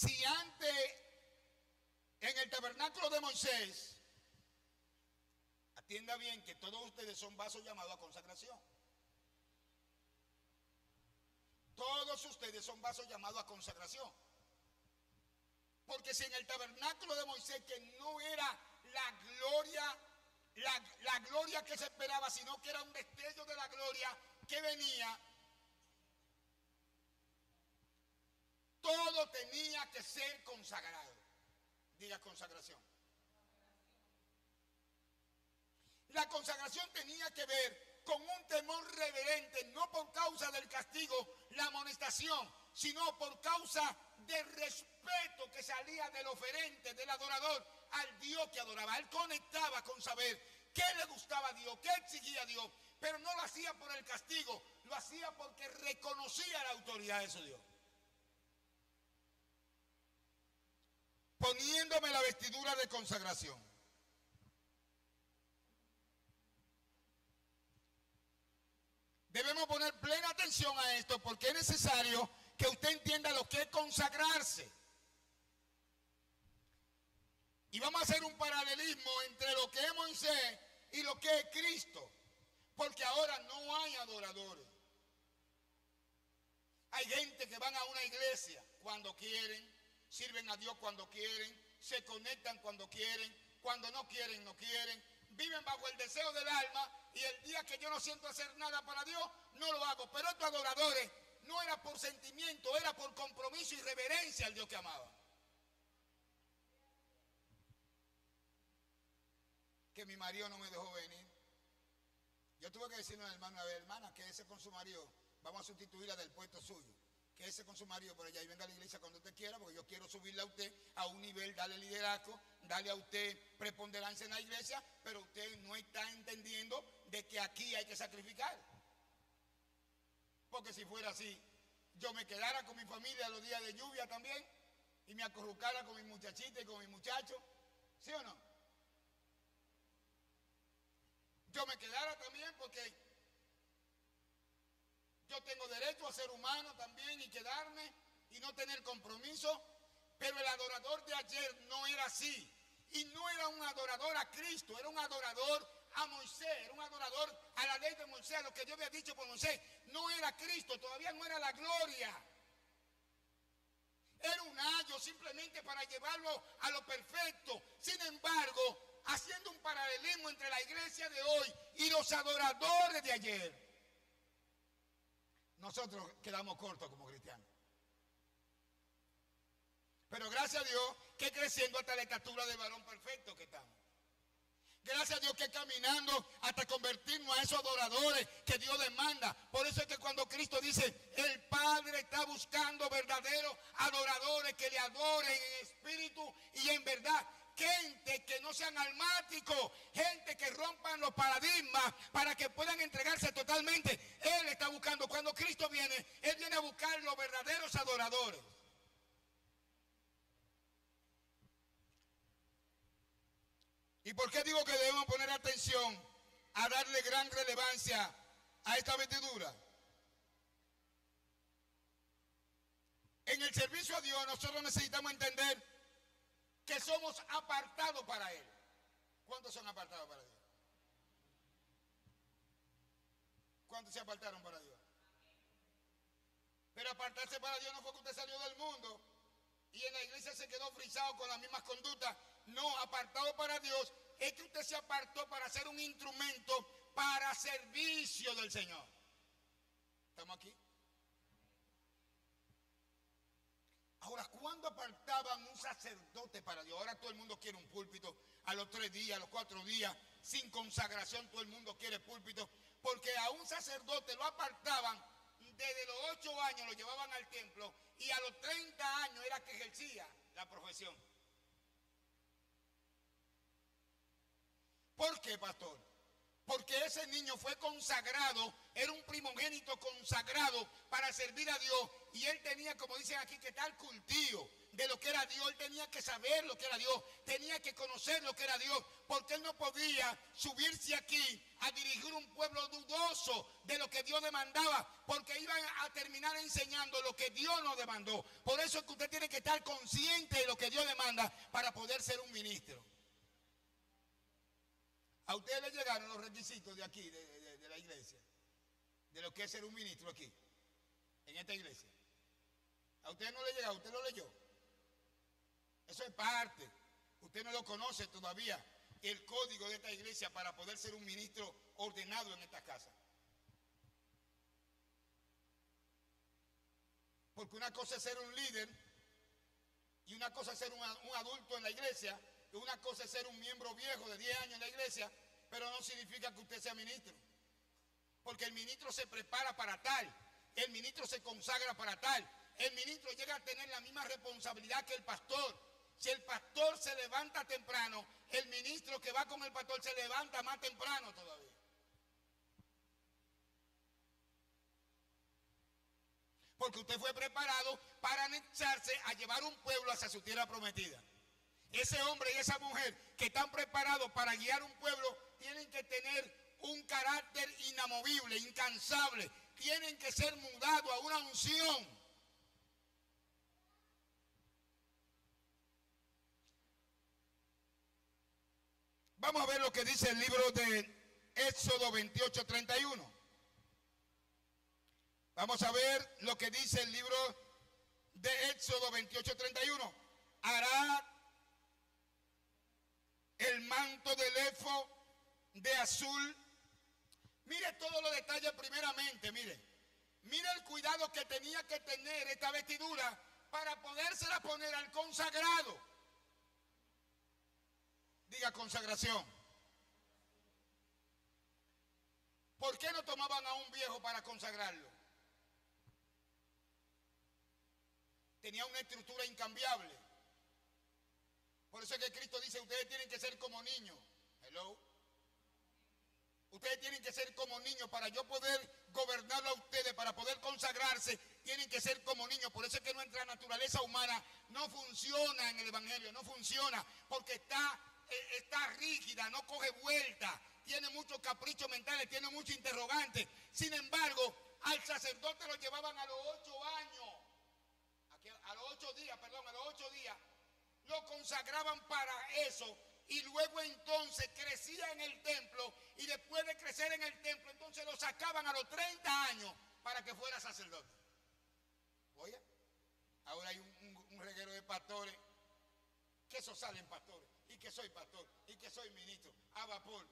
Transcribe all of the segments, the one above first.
Si antes en el tabernáculo de Moisés, atienda bien que todos ustedes son vasos llamados a consagración. Todos ustedes son vasos llamados a consagración. Porque si en el tabernáculo de Moisés, que no era la gloria que se esperaba, sino que era un destello de la gloria que venía, todo tenía que ser consagrado. Diga consagración. La consagración tenía que ver con un temor reverente, no por causa del castigo, la amonestación, sino por causa del respeto que salía del oferente, del adorador, al Dios que adoraba. Él conectaba con saber qué le gustaba a Dios, qué exigía a Dios, pero no lo hacía por el castigo, lo hacía porque reconocía la autoridad de su Dios. Poniéndome la vestidura de consagración. Debemos poner plena atención a esto porque es necesario que usted entienda lo que es consagrarse. Y vamos a hacer un paralelismo entre lo que es Moisés y lo que es Cristo. Porque ahora no hay adoradores. Hay gente que van a una iglesia cuando quieren, sirven a Dios cuando quieren, se conectan cuando quieren, cuando no quieren, no quieren. Viven bajo el deseo del alma y el día que yo no siento hacer nada para Dios, no lo hago. Pero estos adoradores no era por sentimiento, era por compromiso y reverencia al Dios que amaba. Que mi marido no me dejó venir. Yo tuve que decirle a la hermana, a ver, hermana, quédese con su marido, vamos a sustituirla del puesto suyo. Quédese con su marido por allá y venga a la iglesia cuando usted quiera, porque yo quiero subirle a usted a un nivel, darle liderazgo, darle a usted preponderancia en la iglesia, pero usted no está entendiendo de que aquí hay que sacrificar. Porque si fuera así, yo me quedara con mi familia los días de lluvia también y me acurrucara con mi muchachita y con mi muchacho, ¿sí o no? Yo me quedara también porque yo tengo derecho a ser humano también y quedarme y no tener compromiso, pero el adorador de ayer no era así. Y no era un adorador a Cristo, era un adorador a Moisés, era un adorador a la ley de Moisés, a lo que yo había dicho por Moisés. No era Cristo, todavía no era la gloria. Era un ayo simplemente para llevarlo a lo perfecto. Sin embargo, haciendo un paralelismo entre la iglesia de hoy y los adoradores de ayer, nosotros quedamos cortos como cristianos. Pero gracias a Dios que creciendo hasta la estatura del varón perfecto que estamos. Gracias a Dios que caminando hasta convertirnos a esos adoradores que Dios demanda. Por eso es que cuando Cristo dice, el Padre está buscando verdaderos adoradores que le adoren en espíritu y en verdad. Gente que no sean almáticos, gente que rompan los paradigmas para que puedan entregarse totalmente. Él está buscando, cuando Cristo viene, Él viene a buscar los verdaderos adoradores. ¿Y por qué digo que debemos poner atención a darle gran relevancia a esta vestidura? En el servicio a Dios nosotros necesitamos entender que somos apartados para Él. ¿Cuántos son apartados para Dios? ¿Cuántos se apartaron para Dios? Pero apartarse para Dios no fue que usted salió del mundo y en la iglesia se quedó frisado con las mismas conductas. No, apartado para Dios es que usted se apartó para ser un instrumento para servicio del Señor. ¿Estamos aquí? Ahora, ¿cuándo apartaban un sacerdote para Dios? Ahora todo el mundo quiere un púlpito. A los 3 días, a los 4 días, sin consagración, todo el mundo quiere púlpito. Porque a un sacerdote lo apartaban desde los 8 años, lo llevaban al templo, y a los 30 años era que ejercía la profesión. ¿Por qué, pastor? Porque ese niño fue consagrado, era un primogénito consagrado para servir a Dios. Y él tenía, como dicen aquí, que tal cultivo de lo que era Dios. Él tenía que saber lo que era Dios, tenía que conocer lo que era Dios. Porque él no podía subirse aquí a dirigir un pueblo dudoso de lo que Dios demandaba. Porque iban a terminar enseñando lo que Dios nos demandó. Por eso es que usted tiene que estar consciente de lo que Dios demanda para poder ser un ministro. ¿A ustedes les llegaron los requisitos de aquí, de la iglesia? De lo que es ser un ministro aquí, en esta iglesia. ¿A ustedes no les llegó? ¿Usted lo leyó? Eso es parte. Usted no lo conoce todavía, el código de esta iglesia para poder ser un ministro ordenado en esta casa. Porque una cosa es ser un líder, y una cosa es ser un adulto en la iglesia, y una cosa es ser un miembro viejo de 10 años en la iglesia, pero no significa que usted sea ministro. Porque el ministro se prepara para tal, el ministro se consagra para tal, el ministro llega a tener la misma responsabilidad que el pastor. Si el pastor se levanta temprano, el ministro que va con el pastor se levanta más temprano todavía. Porque usted fue preparado para anexarse a llevar un pueblo hacia su tierra prometida. Ese hombre y esa mujer que están preparados para guiar un pueblo tienen que tener un carácter inamovible, incansable. Tienen que ser mudados a una unción. Vamos a ver lo que dice el libro de Éxodo 28:31. Vamos a ver lo que dice el libro de Éxodo 28:31. Hará el manto del éfod de azul. Mire todos los detalles primeramente, mire el cuidado que tenía que tener esta vestidura para podérsela poner al consagrado. Diga consagración. ¿Por qué no tomaban a un viejo para consagrarlo? Tenía una estructura incambiable. Por eso es que Cristo dice, ustedes tienen que ser como niños. Hello. Ustedes tienen que ser como niños para yo poder gobernarlo a ustedes, para poder consagrarse, tienen que ser como niños. Por eso es que nuestra naturaleza humana no funciona en el Evangelio, no funciona, porque está rígida, no coge vuelta, tiene muchos caprichos mentales, tiene muchos interrogantes. Sin embargo, al sacerdote lo llevaban a los 8 años, a los 8 días, lo consagraban para eso. Y luego entonces crecía en el templo, y después de crecer en el templo, entonces lo sacaban a los 30 años para que fuera sacerdote. Oye, ahora hay un reguero de pastores, que eso salen pastores, y que soy pastor, y que soy ministro, a vapor.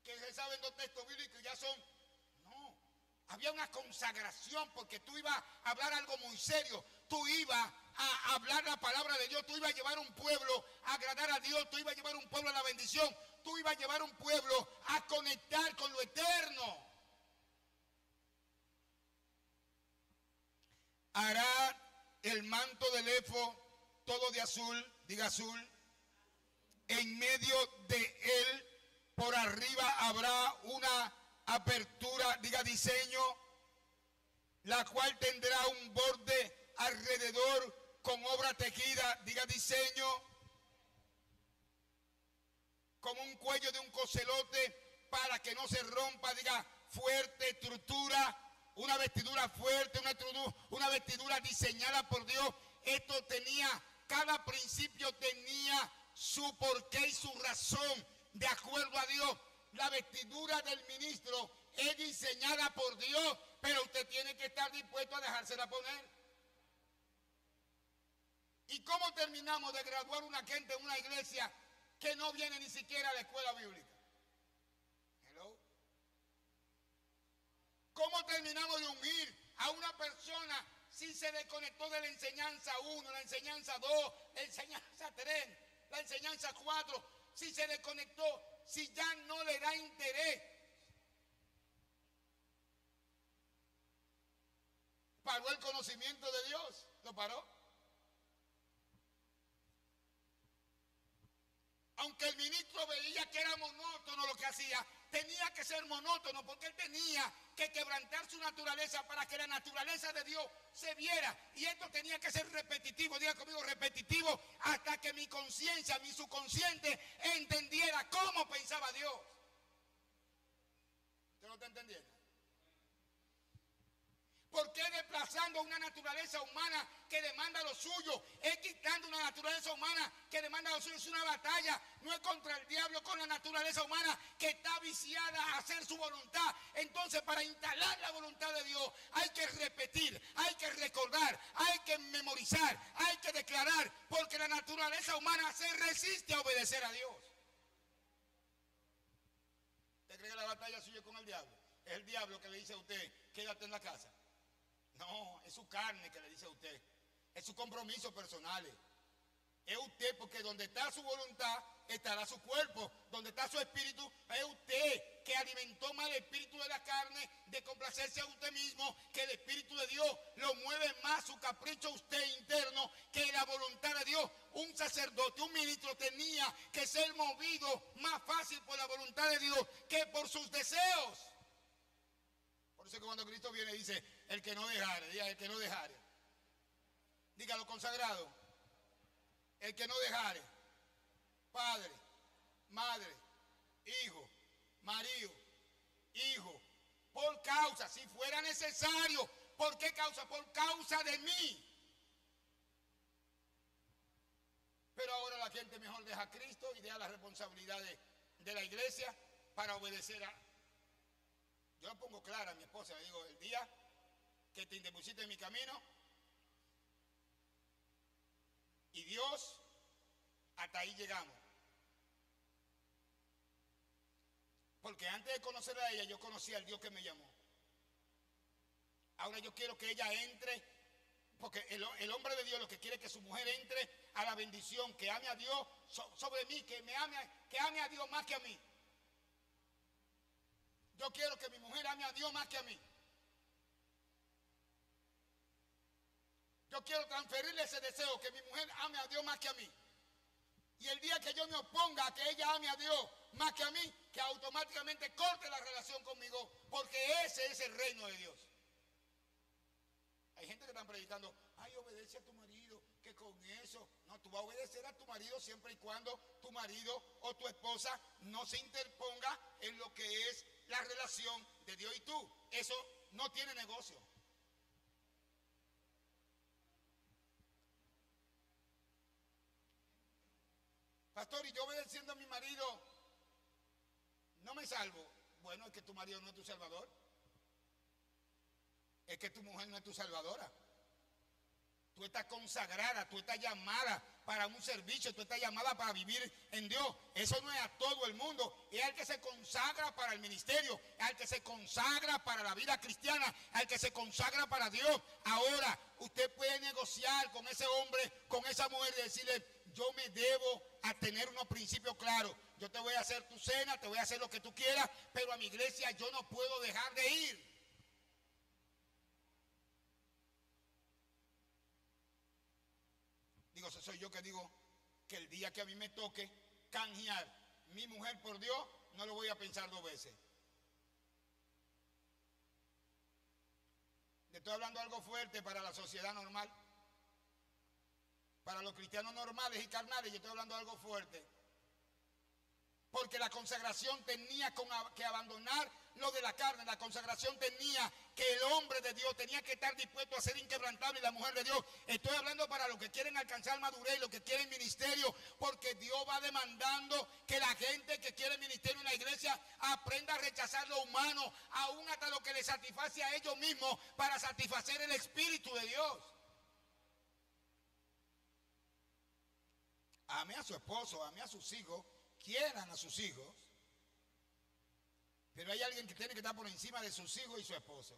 Que se saben los textos bíblicos y ya son. No, había una consagración, porque tú ibas a hablar algo muy serio, tú ibas a hablar la palabra de Dios, tú ibas a llevar un pueblo a agradar a Dios, tú ibas a llevar un pueblo a la bendición, tú ibas a llevar un pueblo a conectar con lo eterno. Hará el manto del éfod todo de azul, diga azul, en medio de él por arriba habrá una apertura, diga diseño, la cual tendrá un borde alrededor con obra tejida, diga diseño, como un cuello de un cocelote para que no se rompa, diga fuerte, estructura, una vestidura fuerte, una vestidura diseñada por Dios. Esto tenía, cada principio tenía su porqué y su razón de acuerdo a Dios. La vestidura del ministro es diseñada por Dios, pero usted tiene que estar dispuesto a dejársela poner. ¿Y cómo terminamos de graduar una gente en una iglesia que no viene ni siquiera a la escuela bíblica? Hello. ¿Cómo terminamos de ungir a una persona si se desconectó de la enseñanza 1, la enseñanza 2, la enseñanza 3, la enseñanza 4? Si se desconectó, si ya no le da interés. ¿Paró el conocimiento de Dios? ¿Lo paró? Aunque aunque el ministro veía que era monótono lo que hacía, tenía que ser monótono porque él tenía que quebrantar su naturaleza para que la naturaleza de Dios se viera. Y esto tenía que ser repetitivo, diga conmigo, repetitivo, hasta que mi conciencia, mi subconsciente entendiera cómo pensaba Dios. ¿Usted no está entendiendo? ¿Por qué desplazando una naturaleza humana que demanda lo suyo? Es quitando una naturaleza humana que demanda lo suyo. Es una batalla, no es contra el diablo, con la naturaleza humana que está viciada a hacer su voluntad. Entonces, para instalar la voluntad de Dios hay que repetir, hay que recordar, hay que memorizar, hay que declarar, porque la naturaleza humana se resiste a obedecer a Dios. ¿Usted cree que la batalla suya es con el diablo? Es el diablo que le dice a usted, quédate en la casa. No, es su carne que le dice a usted. Es su compromiso personal. Es usted, porque donde está su voluntad estará su cuerpo. Donde está su espíritu, es usted que alimentó más el espíritu de la carne, de complacerse a usted mismo, que el espíritu de Dios lo mueve más su capricho a usted interno que la voluntad de Dios. Un sacerdote, un ministro tenía que ser movido más fácil por la voluntad de Dios que por sus deseos. Por eso que cuando Cristo viene dice, el que no dejare, diga el que no dejare. Dígalo consagrado. El que no dejare. Padre, madre, hijo, marido, hijo. Por causa, si fuera necesario. ¿Por qué causa? Por causa de mí. Pero ahora la gente mejor deja a Cristo y deja las responsabilidades de la iglesia para obedecer a... Yo lo pongo clara a mi esposa, le digo, el día que te interpusiste en mi camino y Dios, hasta ahí llegamos. Porque antes de conocerla a ella, yo conocía al Dios que me llamó. Ahora yo quiero que ella entre, porque el hombre de Dios lo que quiere es que su mujer entre a la bendición, que ame a Dios sobre mí, que ame a Dios más que a mí. Yo quiero que mi mujer ame a Dios más que a mí. Yo quiero transferirle ese deseo, que mi mujer ame a Dios más que a mí. Y el día que yo me oponga a que ella ame a Dios más que a mí, que automáticamente corte la relación conmigo, porque ese es el reino de Dios. Hay gente que están predicando, ay, obedece a tu marido, que con eso, no, tú vas a obedecer a tu marido siempre y cuando tu marido o tu esposa no se interponga en lo que es la relación de Dios y tú. Eso no tiene negocio. Pastor, y yo obedeciendo a mi marido, no me salvo. Bueno, es que tu marido no es tu salvador. Es que tu mujer no es tu salvadora. Tú estás consagrada, tú estás llamada para un servicio, tú estás llamada para vivir en Dios. Eso no es a todo el mundo. Es al que se consagra para el ministerio, es al que se consagra para la vida cristiana, al que se consagra para Dios. Ahora, usted puede negociar con ese hombre, con esa mujer y decirle, yo me debo a tener unos principios claros. Yo te voy a hacer tu cena, te voy a hacer lo que tú quieras, pero a mi iglesia yo no puedo dejar de ir. Digo, soy yo que digo que el día que a mí me toque canjear mi mujer por Dios, no lo voy a pensar dos veces. Le estoy hablando algo fuerte para la sociedad normal. Para los cristianos normales y carnales, yo estoy hablando algo fuerte. Porque la consagración tenía que abandonar lo de la carne. La consagración tenía que el hombre de Dios tenía que estar dispuesto a ser inquebrantable y la mujer de Dios. Estoy hablando para los que quieren alcanzar madurez y los que quieren ministerio, porque Dios va demandando que la gente que quiere ministerio en la iglesia aprenda a rechazar lo humano, aún hasta lo que les satisface a ellos mismos, para satisfacer el Espíritu de Dios. Ame a su esposo, ame a sus hijos, quieran a sus hijos, pero hay alguien que tiene que estar por encima de sus hijos y su esposo.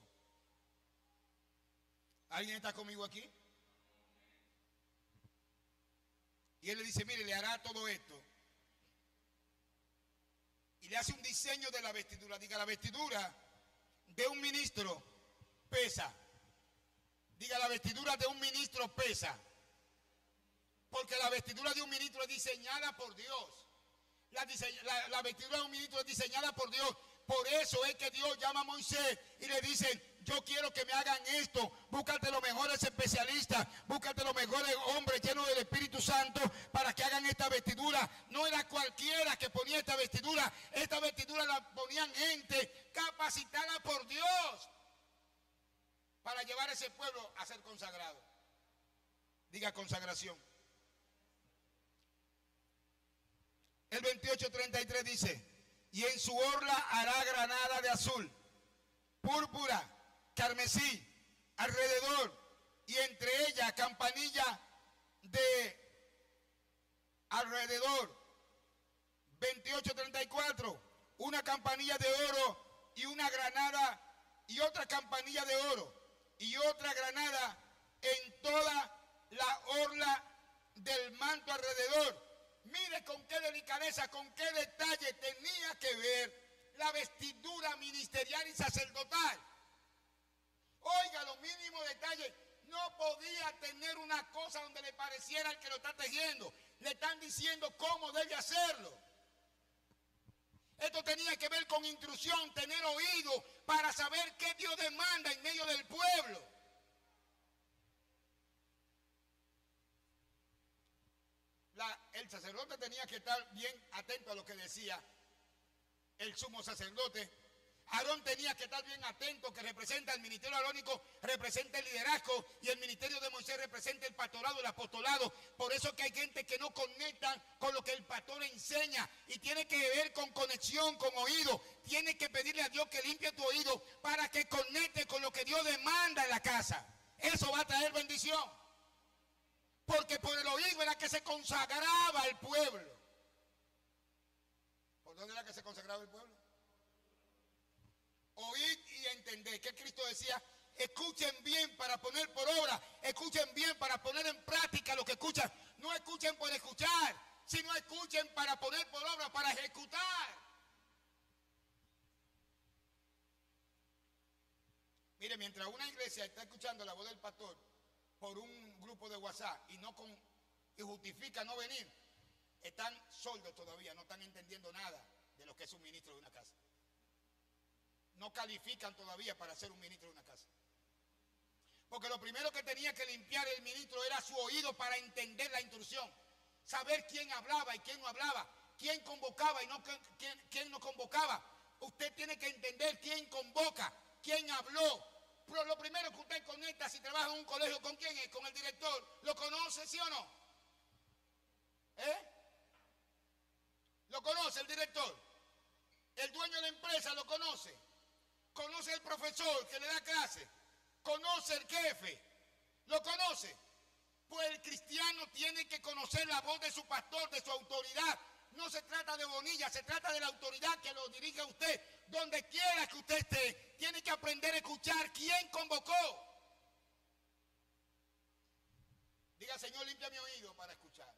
¿Alguien está conmigo aquí? Y él le dice, mire, le hará todo esto. Y le hace un diseño de la vestidura. Diga, la vestidura de un ministro pesa. Diga, la vestidura de un ministro pesa. Porque la vestidura de un ministro es diseñada por Dios. La vestidura de un ministro es diseñada por Dios. Por eso es que Dios llama a Moisés y le dice: yo quiero que me hagan esto. Búscate los mejores especialistas, búscate los mejores hombres llenos del Espíritu Santo para que hagan esta vestidura. No era cualquiera que ponía esta vestidura. Esta vestidura la ponían gente capacitada por Dios para llevar a ese pueblo a ser consagrado. Diga consagración. El 28:33 dice: y en su orla hará granada de azul, púrpura, carmesí, alrededor, y entre ella campanilla de alrededor. 28:34, una campanilla de oro y una granada, y otra campanilla de oro y otra granada en toda la orla del manto alrededor. Mire con qué delicadeza, con qué detalle tenía que ver la vestidura ministerial y sacerdotal. Oiga, los mínimos detalles. No podía tener una cosa donde le pareciera al que lo está tejiendo. Le están diciendo cómo debe hacerlo. Esto tenía que ver con instrucción, tener oído para saber qué Dios demanda en medio del pueblo. El sacerdote tenía que estar bien atento a lo que decía el sumo sacerdote. Aarón tenía que estar bien atento, que representa el ministerio arónico, representa el liderazgo, y el ministerio de Moisés representa el pastorado, el apostolado. Por eso que hay gente que no conecta con lo que el pastor enseña, y tiene que ver con conexión, con oído. Tiene que pedirle a Dios que limpie tu oído para que conecte con lo que Dios demanda en la casa. Eso va a traer bendición. Porque por el oído era que se consagraba el pueblo. ¿Por dónde era que se consagraba el pueblo? Oír y entender. Que Cristo decía: escuchen bien para poner por obra, escuchen bien para poner en práctica lo que escuchan. No escuchen por escuchar, sino escuchen para poner por obra, para ejecutar. Mire, mientras una iglesia está escuchando la voz del pastor por un grupo de WhatsApp y justifica no venir, están sordos todavía, no están entendiendo nada de lo que es un ministro de una casa. No califican todavía para ser un ministro de una casa. Porque lo primero que tenía que limpiar el ministro era su oído para entender la instrucción. Saber quién hablaba y quién no hablaba, quién convocaba y quién no convocaba. Usted tiene que entender quién convoca, quién habló. Pero lo primero que usted conecta, si trabaja en un colegio, ¿con quién es? Con el director. ¿Lo conoce, sí o no? ¿Lo conoce el director? El dueño de la empresa lo conoce. Conoce el profesor que le da clase. Conoce el jefe. ¿Lo conoce? Pues el cristiano tiene que conocer la voz de su pastor, de su autoridad. No se trata de bonilla, se trata de la autoridad que lo dirige a usted. Donde quiera que usted esté, tiene que aprender a escuchar quién convocó. Diga: Señor, limpia mi oído para escuchar.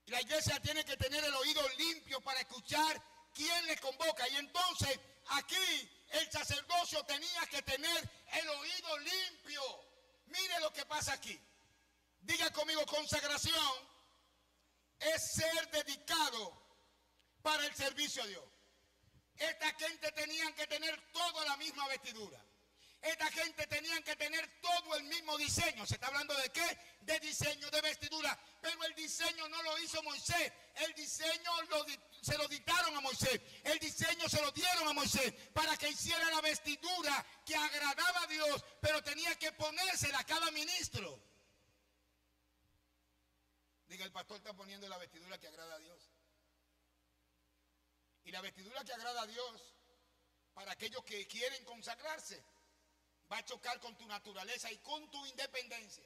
Y la iglesia tiene que tener el oído limpio para escuchar quién le convoca. Y entonces aquí el sacerdocio tenía que tener el oído limpio. Mire lo que pasa aquí. Diga conmigo: consagración es ser dedicado para el servicio a Dios. Esta gente tenía que tener toda la misma vestidura. Esta gente tenía que tener todo el mismo diseño. ¿Se está hablando de qué? De diseño, de vestidura. Pero el diseño no lo hizo Moisés. El diseño se lo dictaron a Moisés. El diseño se lo dieron a Moisés para que hiciera la vestidura que agradaba a Dios, pero tenía que ponérsela a cada ministro. Diga: el pastor está poniendo la vestidura que agrada a Dios. Y la vestidura que agrada a Dios, para aquellos que quieren consagrarse, va a chocar con tu naturaleza y con tu independencia.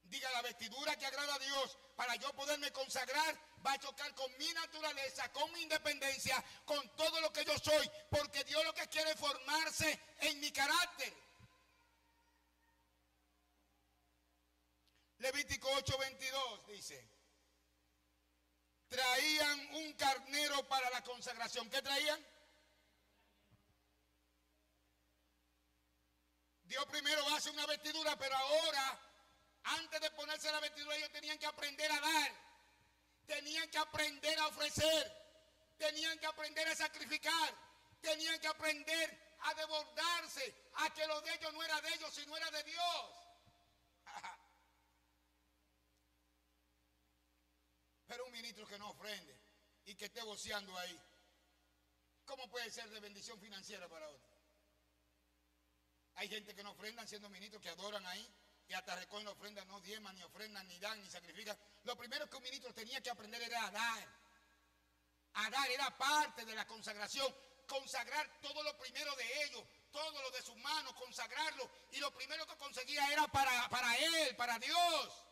Diga: la vestidura que agrada a Dios, para yo poderme consagrar, va a chocar con mi naturaleza, con mi independencia, con todo lo que yo soy, porque Dios lo que quiere es formarse en mi carácter. Levítico 8:22 dice: traían un carnero para la consagración. ¿Qué traían? Dios primero hace una vestidura, pero ahora Antes de ponerse la vestidura ellos tenían que aprender a dar, tenían que aprender a ofrecer, tenían que aprender a sacrificar, tenían que aprender a desbordarse, a que lo de ellos no era de ellos, sino era de Dios. Pero un ministro que no ofrende y que esté voceando ahí, ¿cómo puede ser de bendición financiera para otro? Hay gente que no ofrendan siendo ministros, que adoran ahí y hasta recogen la ofrenda, no diezman, ni ofrendan, ni dan, ni sacrifican. Lo primero que un ministro tenía que aprender era a dar. A dar era parte de la consagración. Consagrar todo lo primero de ellos, todo lo de sus manos, consagrarlo. Y lo primero que conseguía era para él, para Dios.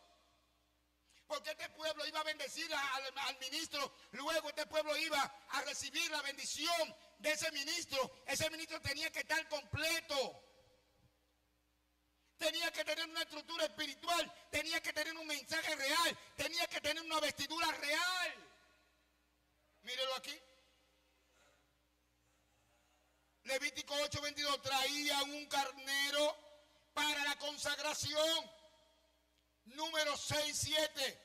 Porque este pueblo iba a bendecir al ministro, luego este pueblo iba a recibir la bendición de ese ministro. Ese ministro tenía que estar completo. Tenía que tener una estructura espiritual, tenía que tener un mensaje real, tenía que tener una vestidura real. Mírelo aquí. Levítico 8:22, traían un carnero para la consagración. Número 6:7,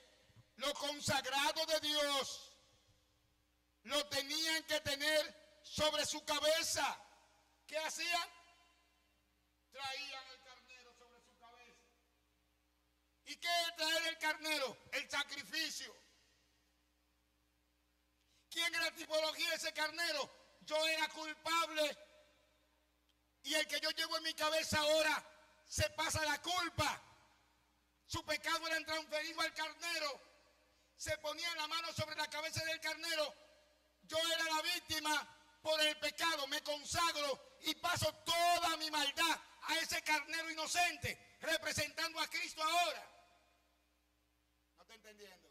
lo consagrado de Dios lo tenían que tener sobre su cabeza. ¿Qué hacían? Traían el carnero sobre su cabeza. ¿Y qué es traer el carnero? El sacrificio. ¿Quién era la tipología de ese carnero? Yo era culpable y el que yo llevo en mi cabeza ahora se pasa la culpa. Su pecado era transferido al carnero. Se ponía la mano sobre la cabeza del carnero. Yo era la víctima por el pecado. Me consagro y paso toda mi maldad a ese carnero inocente, representando a Cristo ahora. ¿No está entendiendo?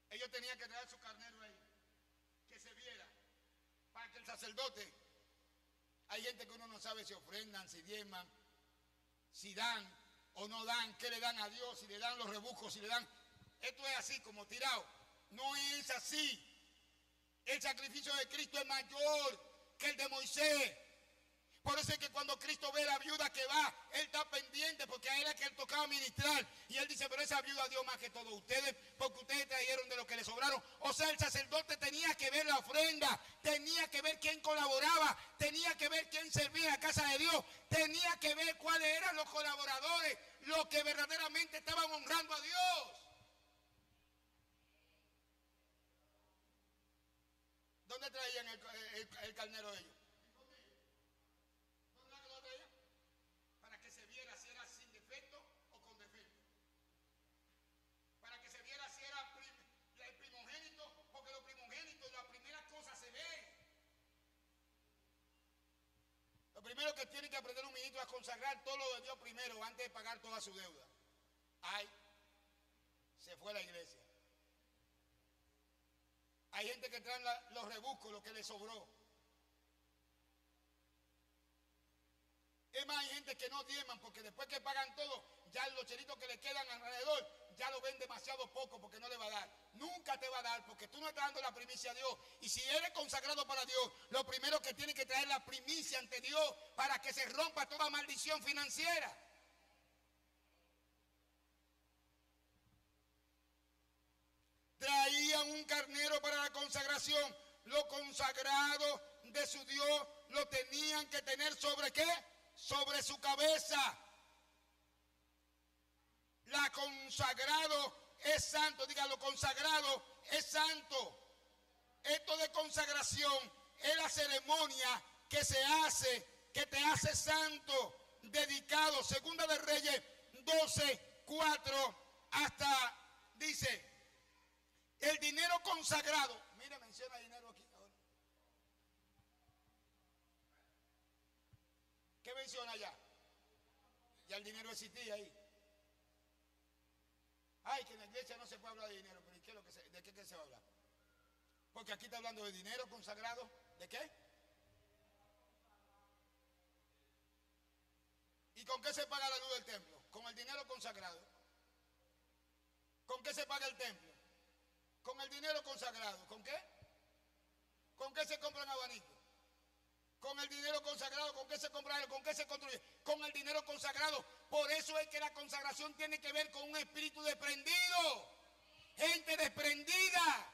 Ellos tenían que traer su carnero ahí, que se viera, para que el sacerdote, hay gente que uno no sabe si ofrendan, si diezman, si dan o no dan, qué le dan a Dios, si le dan los rebuscos, si le dan. Esto es así como tirado. No es así. El sacrificio de Cristo es mayor que el de Moisés. Por eso es que cuando Cristo ve a la viuda que va, Él está pendiente porque a Él es que Él tocaba ministrar. Y Él dice, pero esa viuda dio más que todos ustedes porque ustedes trajeron de lo que le sobraron. O sea, el sacerdote tenía que ver la ofrenda, tenía que ver quién colaboraba, tenía que ver quién servía en la casa de Dios, tenía que ver cuáles eran los colaboradores, los que verdaderamente estaban honrando a Dios. ¿Dónde traían el carnero de ellos? Para que se viera si era sin defecto o con defecto. Para que se viera si era el primogénito, porque los primogénitos y las primeras cosas se ven. Lo primero que tiene que aprender un ministro es a consagrar todo lo de Dios primero antes de pagar toda su deuda. Ay, se fue a la iglesia. Hay gente que trae los rebuscos, lo que le sobró. Es más, hay gente que no diezman porque después que pagan todo, ya los chelitos que le quedan alrededor, ya lo ven demasiado poco porque no le va a dar. Nunca te va a dar porque tú no estás dando la primicia a Dios. Y si eres consagrado para Dios, lo primero que tienes que traer es la primicia ante Dios para que se rompa toda maldición financiera. Traían un carnero para la consagración. Lo consagrado de su Dios lo tenían que tener ¿sobre qué? Sobre su cabeza. La consagrado es santo. Diga, lo consagrado es santo. Esto de consagración es la ceremonia que se hace, que te hace santo, dedicado. Segunda de Reyes 12:4 hasta dice, el dinero consagrado. Mira, menciona dinero aquí ahora. ¿Qué menciona allá? Ya el dinero existía ahí. Ay, que en la iglesia no se puede hablar de dinero, pero ¿y qué es lo que de qué se va a hablar? Porque aquí está hablando de dinero consagrado. ¿De qué? ¿Y con qué se paga la luz del templo? Con el dinero consagrado. ¿Con qué se paga el templo? Con el dinero consagrado. ¿Con qué? ¿Con qué se compra un abanico? Con el dinero consagrado, ¿con qué se compra? ¿Con qué se construye? Con el dinero consagrado. Por eso es que la consagración tiene que ver con un espíritu desprendido. Gente desprendida.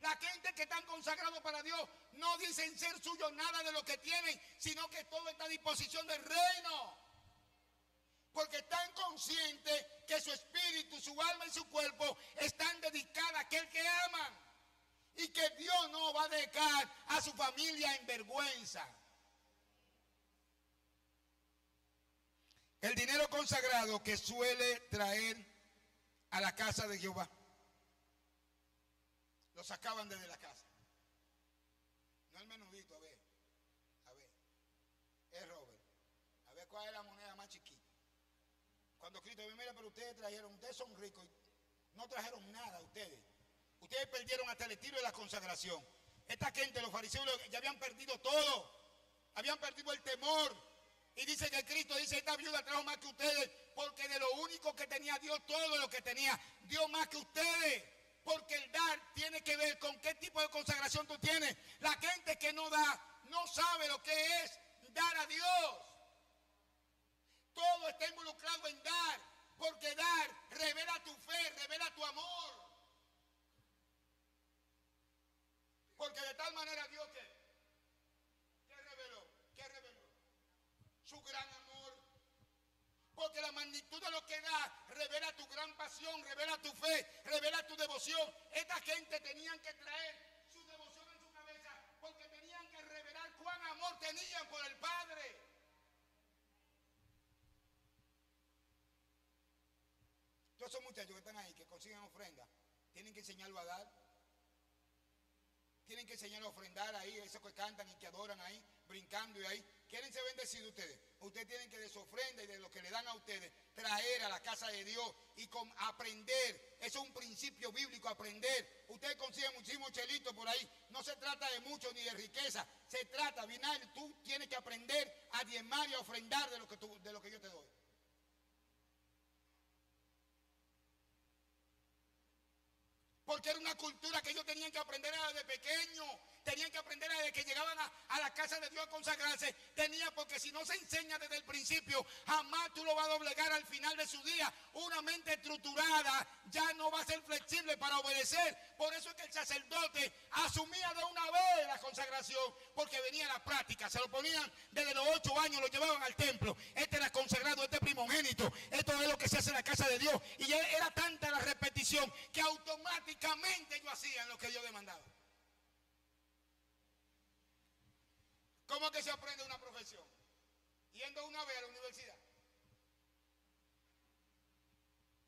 La gente que están consagrados para Dios no dicen ser suyos nada de lo que tienen, sino que todo está a disposición del reino. Porque están conscientes que su espíritu, su alma y su cuerpo están dedicadas a aquel que aman. Y que Dios no va a dejar a su familia en vergüenza. El dinero consagrado que suele traer a la casa de Jehová. Lo sacaban desde la casa. No el menudito, a ver. Es Robert. A ver cuál es la moneda más chiquita. Cuando Cristo dice, mira, pero ustedes son ricos. No trajeron nada ustedes. Ustedes perdieron hasta el estilo de la consagración. Esta gente, los fariseos, ya habían perdido todo. Habían perdido el temor. Y dice que Cristo dice, esta viuda trajo más que ustedes. Porque de lo único que tenía Dios, todo lo que tenía, dio más que ustedes. Porque el dar tiene que ver con qué tipo de consagración tú tienes. La gente que no da, no sabe lo que es dar a Dios. Todo está involucrado en dar. Porque dar revela tu fe, revela tu amor. Porque de tal manera Dios ¿qué reveló? ¿Qué reveló? Su gran amor. Porque la magnitud de lo que da revela tu gran pasión, revela tu fe, revela tu devoción. Esta gente tenían que traer su devoción en su cabeza porque tenían que revelar cuán amor tenían por el Padre. Todos esos muchachos que están ahí, que consiguen ofrenda, tienen que enseñarlo a dar. Tienen que enseñar a ofrendar ahí, esos que cantan y que adoran ahí, brincando y ahí. ¿Quieren ser bendecidos ustedes? Ustedes tienen que de su ofrenda y de lo que le dan a ustedes, traer a la casa de Dios y aprender. Eso es un principio bíblico, aprender. Ustedes consiguen muchísimos chelitos por ahí. No se trata de mucho ni de riqueza. Se trata, Vinal, tú tienes que aprender a diezmar y a ofrendar de lo que yo te doy. Porque era una cultura que ellos tenían que aprender desde pequeño. Tenían que aprender desde que llegaban a la casa de Dios a consagrarse. Porque si no se enseña desde el principio, jamás tú lo vas a doblegar al final de su día. Una mente estructurada ya no va a ser flexible para obedecer. Por eso es que el sacerdote asumía de una vez la consagración. Porque venía la práctica. Se lo ponían desde los 8 años, lo llevaban al templo. Este era consagrado, este primogénito. Esto es lo que se hace en la casa de Dios. Y era tanta la repetición que automáticamente ellos hacían lo que Dios demandaba. ¿Cómo que se aprende una profesión? Yendo una vez a la universidad.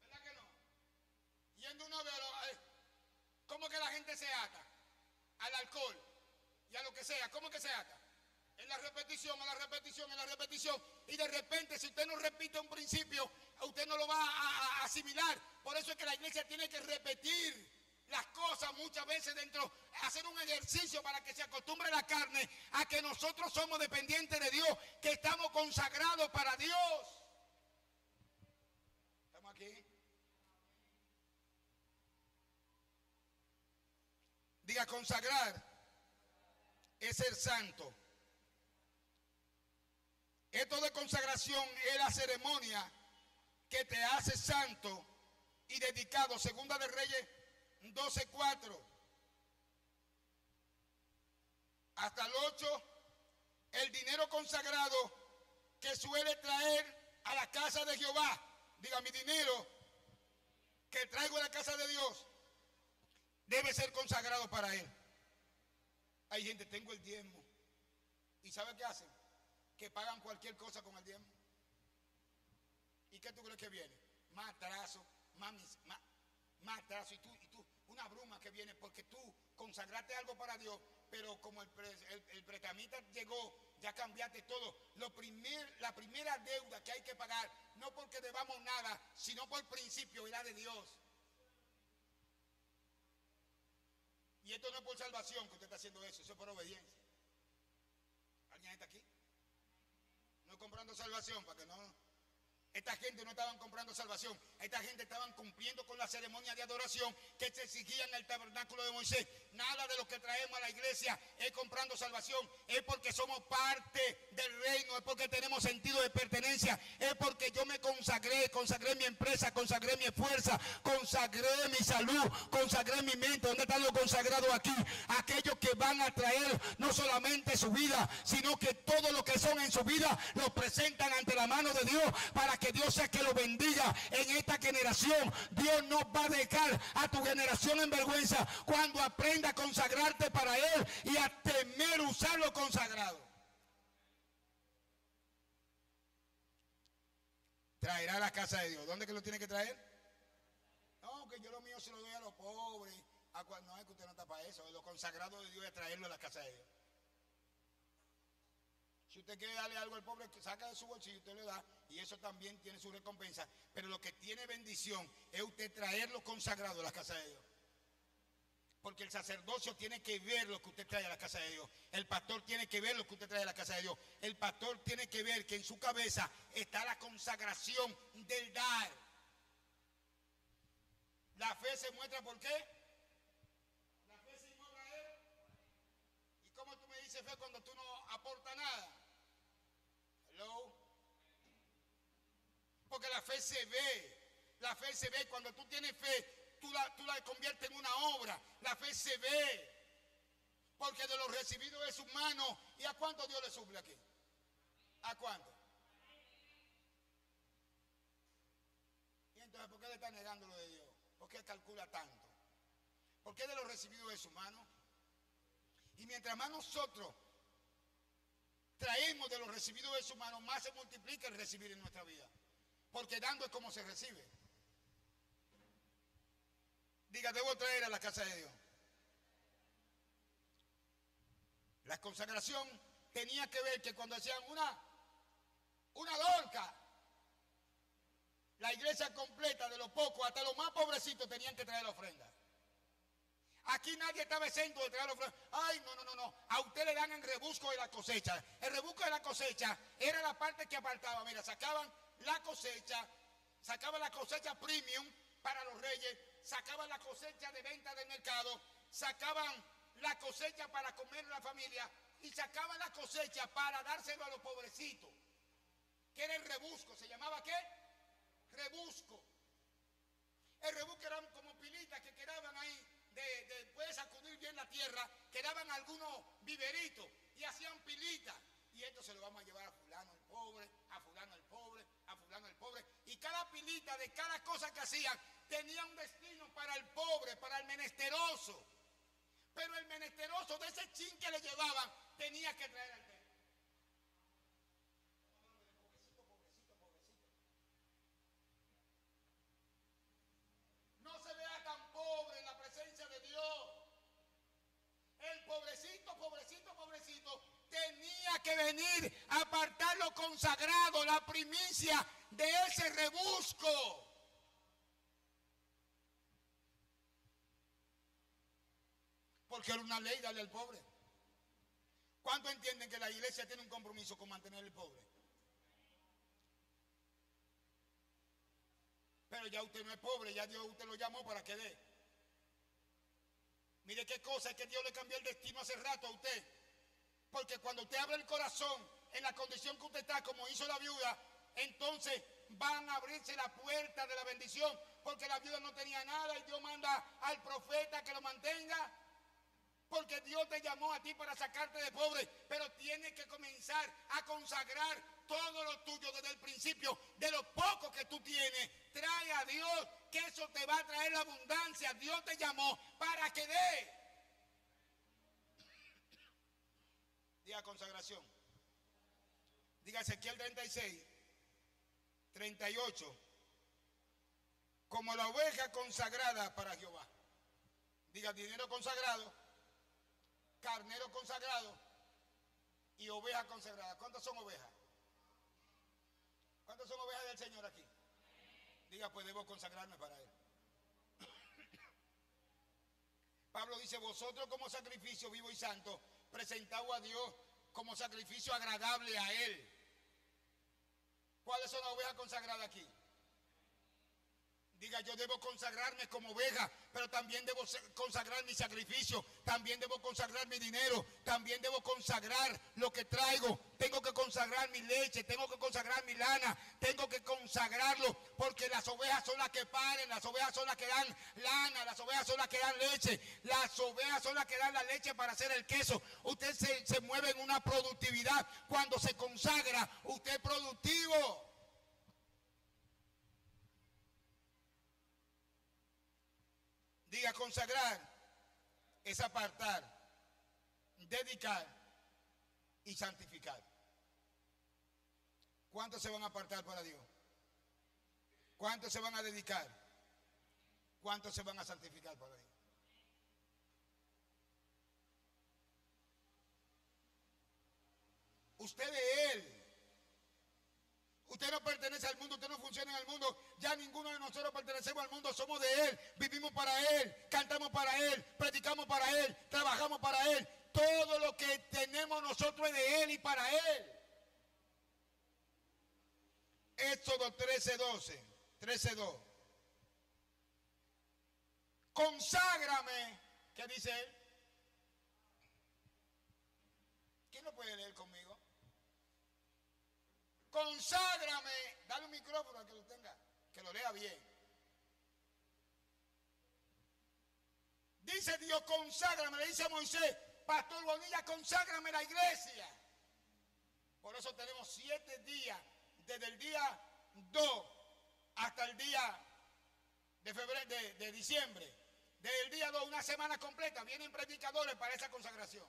¿Verdad que no? Yendo una vez ¿cómo que la gente se ata? Al alcohol y a lo que sea. ¿Cómo que se ata? En la repetición, en la repetición, en la repetición. Y de repente, si usted no repite un principio, usted no lo va a asimilar. Por eso es que la iglesia tiene que repetir las cosas muchas veces dentro, hacer un ejercicio para que se acostumbre la carne a que nosotros somos dependientes de Dios, que estamos consagrados para Dios. ¿Estamos aquí? Diga, consagrar es ser santo. Esto de consagración es la ceremonia que te hace santo y dedicado. Segunda de Reyes 12:4 hasta el 8, el dinero consagrado que suele traer a la casa de Jehová. Diga, mi dinero que traigo a la casa de Dios debe ser consagrado para Él. Hay gente, tengo el diezmo. ¿Y sabe qué hacen? Que pagan cualquier cosa con el diezmo. ¿Y qué tú crees que viene? Más atraso, más atraso. Y tú, una bruma que viene porque tú consagraste algo para Dios, pero como el pretamita llegó, ya cambiaste todo. La primera deuda que hay que pagar, no porque debamos nada, sino por principio, era de Dios. Y esto no es por salvación que usted está haciendo eso es por obediencia. ¿Alguien está aquí? No comprando salvación, para que no... Esta gente no estaban comprando salvación. Esta gente estaban cumpliendo con la ceremonia de adoración que se exigía en el tabernáculo de Moisés. nada de lo que traemos a la iglesia es comprando salvación. Es porque somos parte del reino, es porque tenemos sentido de pertenencia, es porque yo me consagré mi empresa, consagré mi fuerza, consagré mi salud, consagré mi mente. ¿Dónde están los consagrados aquí? Aquellos que van a traer no solamente su vida, sino que todo lo que son en su vida lo presentan ante la mano de Dios, para que Dios sea que lo bendiga en esta generación. Dios no va a dejar a tu generación en vergüenza cuando aprenda a consagrarte para Él y a temer usar lo consagrado. Traerá a la casa de Dios. ¿Dónde que lo tiene que traer? No, que yo lo mío se lo doy a los pobres. No, es que usted no está para eso. Lo consagrado de Dios es traerlo a la casa de Dios. Si usted quiere darle algo al pobre, saca de su bolsillo y usted le da, y eso también tiene su recompensa. Pero lo que tiene bendición es usted traerlo consagrado a la casa de Dios. Porque el sacerdocio tiene que ver lo que usted trae a la casa de Dios. El pastor tiene que ver lo que usted trae a la casa de Dios. El pastor tiene que ver que en su cabeza está la consagración del dar. La fe se muestra ¿por qué? La fe se muestra a Él. ¿Y cómo tú me dices fe cuando tú no aportas nada? Hello. Porque la fe se ve. La fe se ve. Cuando tú tienes fe, tú la conviertes en una obra. La fe se ve. Porque de lo recibido de sus manos. ¿Y a cuánto Dios le suple aquí? ¿A cuánto? Y entonces, ¿por qué le está negando lo de Dios? ¿Por qué calcula tanto? ¿Por qué de lo recibido de sus manos? Y mientras más nosotros traemos de lo recibido de sus manos, más se multiplica el recibir en nuestra vida. Porque dando es como se recibe. Diga, debo traer a la casa de Dios. La consagración tenía que ver que cuando hacían una Dorca, la iglesia completa, de los pocos hasta los más pobrecitos, tenían que traer la ofrenda. Aquí nadie estaba exento de traer la ofrenda. Ay, no. A usted le dan el rebusco de la cosecha. El rebusco de la cosecha era la parte que apartaba. Mira, sacaban la cosecha premium para los reyes, sacaban la cosecha de venta del mercado, sacaban la cosecha para comer la familia y sacaban la cosecha para dárselo a los pobrecitos, que era el rebusco. ¿Se llamaba qué? Rebusco. El rebusco eran como pilitas que quedaban ahí, después de sacudir bien la tierra, quedaban algunos viveritos y hacían pilitas. Y esto se lo vamos a llevar a fulano el pobre, a fulano el pobre, a fulano el pobre. Y cada pilita de cada cosa que hacían tenía un destino para el pobre, para el menesteroso. Pero el menesteroso de ese chin que le llevaban tenía que traer al templo. Pobrecito. No se vea tan pobre en la presencia de Dios. El pobrecito, tenía que venir a apartar lo consagrado, la primicia de ese rebusco. Porque era una ley darle al pobre. ¿Cuánto entienden que la iglesia tiene un compromiso con mantener al pobre? Pero ya usted no es pobre, ya Dios usted lo llamó para que dé. Mire qué cosa es que Dios le cambió el destino hace rato a usted. Porque cuando usted abre el corazón en la condición que usted está, como hizo la viuda, entonces van a abrirse la puerta de la bendición. Porque la viuda no tenía nada y Dios manda al profeta que lo mantenga. Porque Dios te llamó a ti para sacarte de pobre, pero tienes que comenzar a consagrar todo lo tuyo desde el principio. De lo poco que tú tienes, trae a Dios, que eso te va a traer la abundancia. Dios te llamó para que dé. Diga consagración. Diga Ezequiel 36, 38. Como la oveja consagrada para Jehová. Diga dinero consagrado, carnero consagrado y oveja consagrada. ¿Cuántas son ovejas? ¿Cuántas son ovejas del Señor aquí? Diga, pues debo consagrarme para Él. Pablo dice, vosotros como sacrificio vivo y santo, presentado a Dios como sacrificio agradable a Él. ¿Cuáles son las ovejas consagradas aquí? Diga, yo debo consagrarme como oveja, pero también debo consagrar mi sacrificio, también debo consagrar mi dinero, también debo consagrar lo que traigo, tengo que consagrar mi leche, tengo que consagrar mi lana, tengo que consagrarlo, porque las ovejas son las que paren, las ovejas son las que dan lana, las ovejas son las que dan leche, las ovejas son las que dan la leche para hacer el queso. Usted se mueve en una productividad. Cuando se consagra, usted es productivo. Diga, consagrar es apartar, dedicar y santificar. ¿Cuántos se van a apartar para Dios? ¿Cuántos se van a dedicar? ¿Cuántos se van a santificar para Dios? Usted es Él. Usted no pertenece al mundo, usted no funciona en el mundo. Ya ninguno de nosotros pertenecemos al mundo, somos de Él. Vivimos para Él, cantamos para Él, predicamos para Él, trabajamos para Él. Todo lo que tenemos nosotros es de Él y para Él. Éxodo 13:2. Conságrame, ¿qué dice Él? ¿Quién lo puede leer conmigo? Conságrame, dale un micrófono al que lo tenga, que lo lea bien. Dice Dios, conságrame, le dice a Moisés, Pastor Bonilla, conságrame la iglesia. Por eso tenemos 7 días, desde el día 2 hasta el día de febrero, de diciembre. Desde el día 2, una semana completa, vienen predicadores para esa consagración.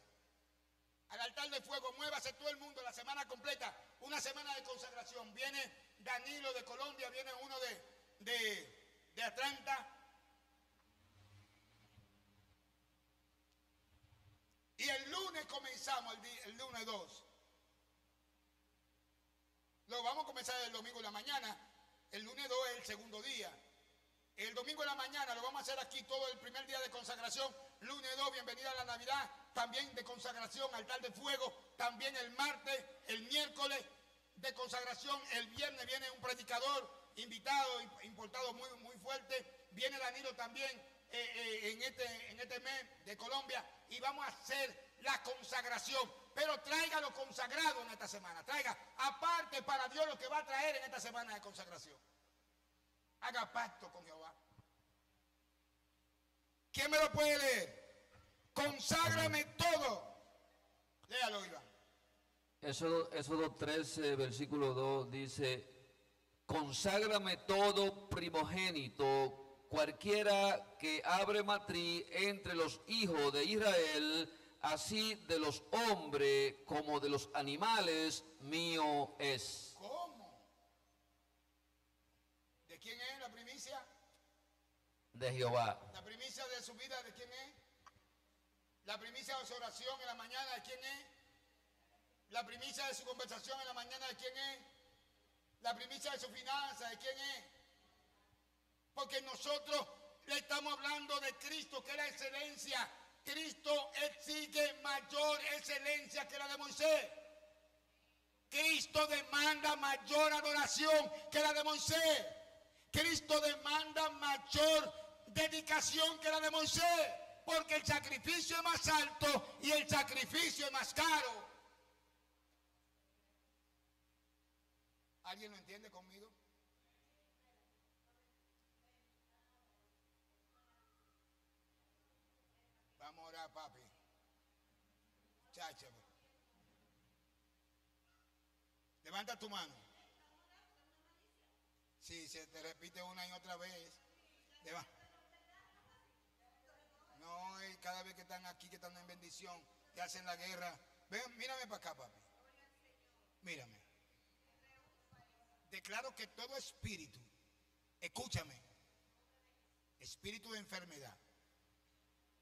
Al altar de fuego, muévase todo el mundo la semana completa, una semana de consagración. Viene Danilo de Colombia, viene uno de Atlanta. Y el lunes comenzamos, el lunes 2. Lo vamos a comenzar el domingo en la mañana. El lunes 2 es el segundo día. El domingo en la mañana lo vamos a hacer aquí todo el primer día de consagración. Lunes 2, bienvenida a la Navidad. También de consagración, altar de fuego. También el martes, el miércoles de consagración. El viernes viene un predicador invitado, importado muy, muy fuerte. Viene Danilo también en este mes de Colombia. Y vamos a hacer la consagración. Pero traiga lo consagrado en esta semana. Traiga aparte para Dios lo que va a traer en esta semana de consagración. Haga pacto con Jehová. ¿Quién me lo puede leer? Conságrame todo. Léalo, Iván. Éxodo 13, versículo 2 dice, conságrame todo primogénito, cualquiera que abre matriz entre los hijos de Israel, así de los hombres como de los animales, mío es. ¿Cómo? ¿De quién es la primicia? De Jehová. ¿La primicia de su vida de quién es? ¿La primicia de su oración en la mañana de quién es? ¿La primicia de su conversación en la mañana de quién es? ¿La primicia de su finanza de quién es? Porque nosotros le estamos hablando de Cristo, que es la excelencia. Cristo exige mayor excelencia que la de Moisés. Cristo demanda mayor adoración que la de Moisés. Cristo demanda mayor dedicación que la de Moisés. Porque el sacrificio es más alto y el sacrificio es más caro. ¿Alguien lo entiende conmigo? Vamos a orar, papi. Chacha. Levanta tu mano. Sí, se te repite una y otra vez. No, y cada vez que están aquí, que están en bendición, que hacen la guerra. Ven, mírame para acá, papi. Mírame. Declaro que todo espíritu, escúchame, espíritu de enfermedad,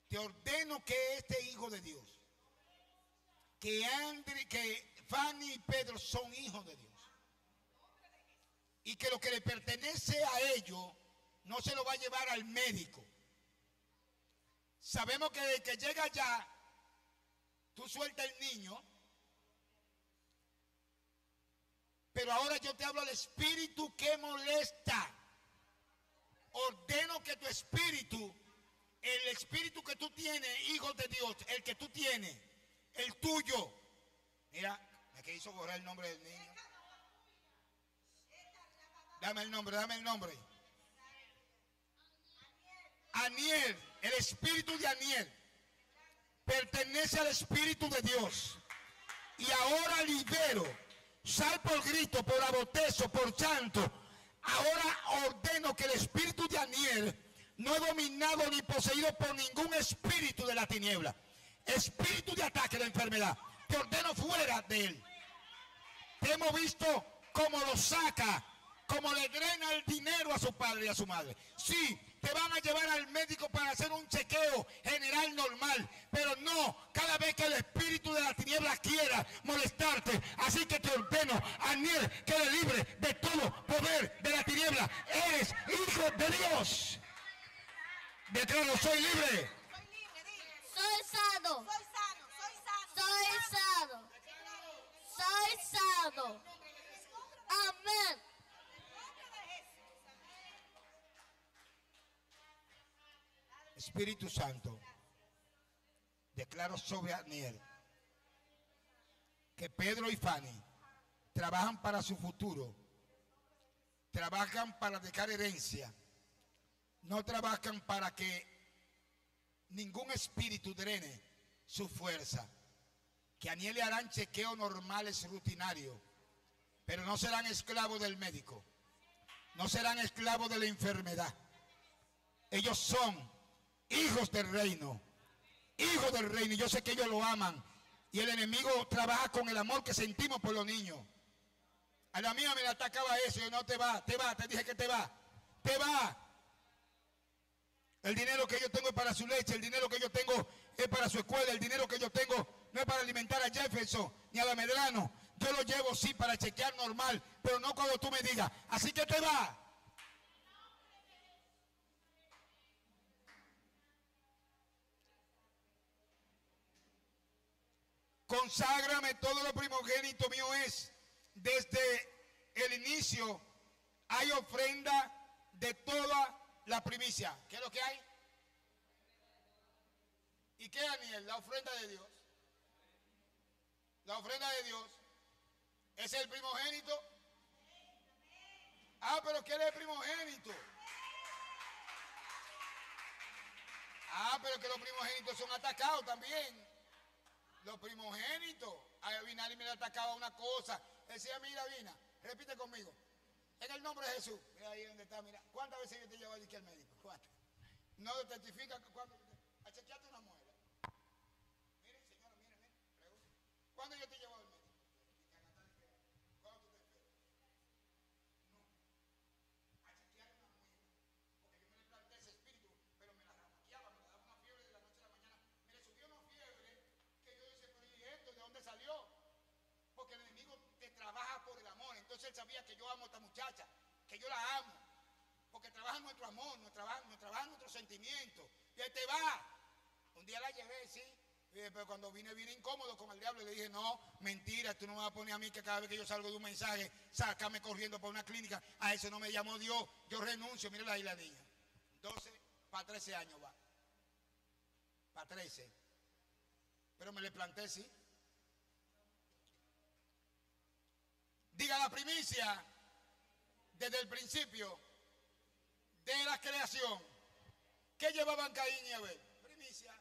te ordeno que este hijo de Dios, que Fanny y Pedro son hijos de Dios, y que lo que le pertenece a ellos no se lo va a llevar al médico. Sabemos que desde que llega allá, tú sueltas el niño, pero ahora yo te hablo del espíritu que molesta. ordeno que tu espíritu, el espíritu que tú tienes, hijo de Dios, el que tú tienes, el tuyo. Mira, me que hizo borrar el nombre del niño. Dame el nombre, dame el nombre. Aniel, el espíritu de Aniel pertenece al Espíritu de Dios. Y ahora libero, sal por grito, por abotezo, por llanto. Ahora ordeno que el espíritu de Aniel no es dominado ni poseído por ningún espíritu de la tiniebla. Espíritu de ataque de enfermedad, te ordeno fuera de él. Te hemos visto cómo lo saca, cómo le drena el dinero a su padre y a su madre. Sí, te van a llevar al médico para hacer un chequeo general normal, pero no cada vez que el espíritu de la tiniebla quiera molestarte. Así que te ordeno, Aniel, quede libre de todo poder de la tiniebla. Eres hijo de Dios. Declaro, soy libre. Soy sano. Soy sano. Soy sano. Amén. Espíritu Santo, declaro sobre Aniel que Pedro y Fanny trabajan para su futuro, trabajan para dejar herencia, no trabajan para que ningún espíritu drene su fuerza. Que a Aniel le harán chequeos normales, rutinarios, pero no serán esclavos del médico, no serán esclavos de la enfermedad. Ellos son hijos del reino, hijos del reino, y yo sé que ellos lo aman. Y el enemigo trabaja con el amor que sentimos por los niños. A la mía me la atacaba eso, y no te va, te dije que te va. El dinero que yo tengo es para su leche, el dinero que yo tengo es para su escuela, el dinero que yo tengo no es para alimentar a Jefferson ni a la Medrano. Yo lo llevo sí para chequear normal, pero no cuando tú me digas, así que te va. Conságrame todo lo primogénito mío es. Desde el inicio hay ofrenda de toda la primicia. ¿Qué es lo que hay? ¿Y qué, Daniel? La ofrenda de Dios. La ofrenda de Dios es el primogénito. Ah, pero ¿qué es el primogénito? Ah, pero que los primogénitos son atacados también. Los primogénitos. A Vinari me le atacaba una cosa. Él decía, mira, Vina, repite conmigo. En el nombre de Jesús. Mira ahí donde está, mira. ¿Cuántas veces yo te llevo aquí al médico? ¿Cuántas? No testifica cuando. A chequearte una muela. Miren, señora, miren. Pregunta. ¿Cuándo yo te llevo al médico? ¿Cuándo tú te esperas? No. A chequear una muela. Porque yo me le planté ese espíritu, pero me la ramaqueaba, me la daba una fiebre de la noche a la mañana. Me le subió una fiebre que yo decía, pero ¿y esto? ¿De dónde salió? Porque el enemigo te trabaja por el amor. Entonces él sabía que yo amo a esta muchacha, que yo la amo, porque trabaja nuestro amor, trabaja nuestro sentimiento. Y ahí te va. Un día la llevé, sí, pero cuando vine incómodo con el diablo y le dije, no, mentira, tú no me vas a poner a mí que cada vez que yo salgo de un mensaje, sácame corriendo para una clínica. A eso no me llamó Dios, yo renuncio. Mírala ahí la niña, 12 para 13 años va, para 13. Pero me le planté, sí. Diga la primicia desde el principio de la creación. ¿Qué llevaban Caín y Abel? Primicia.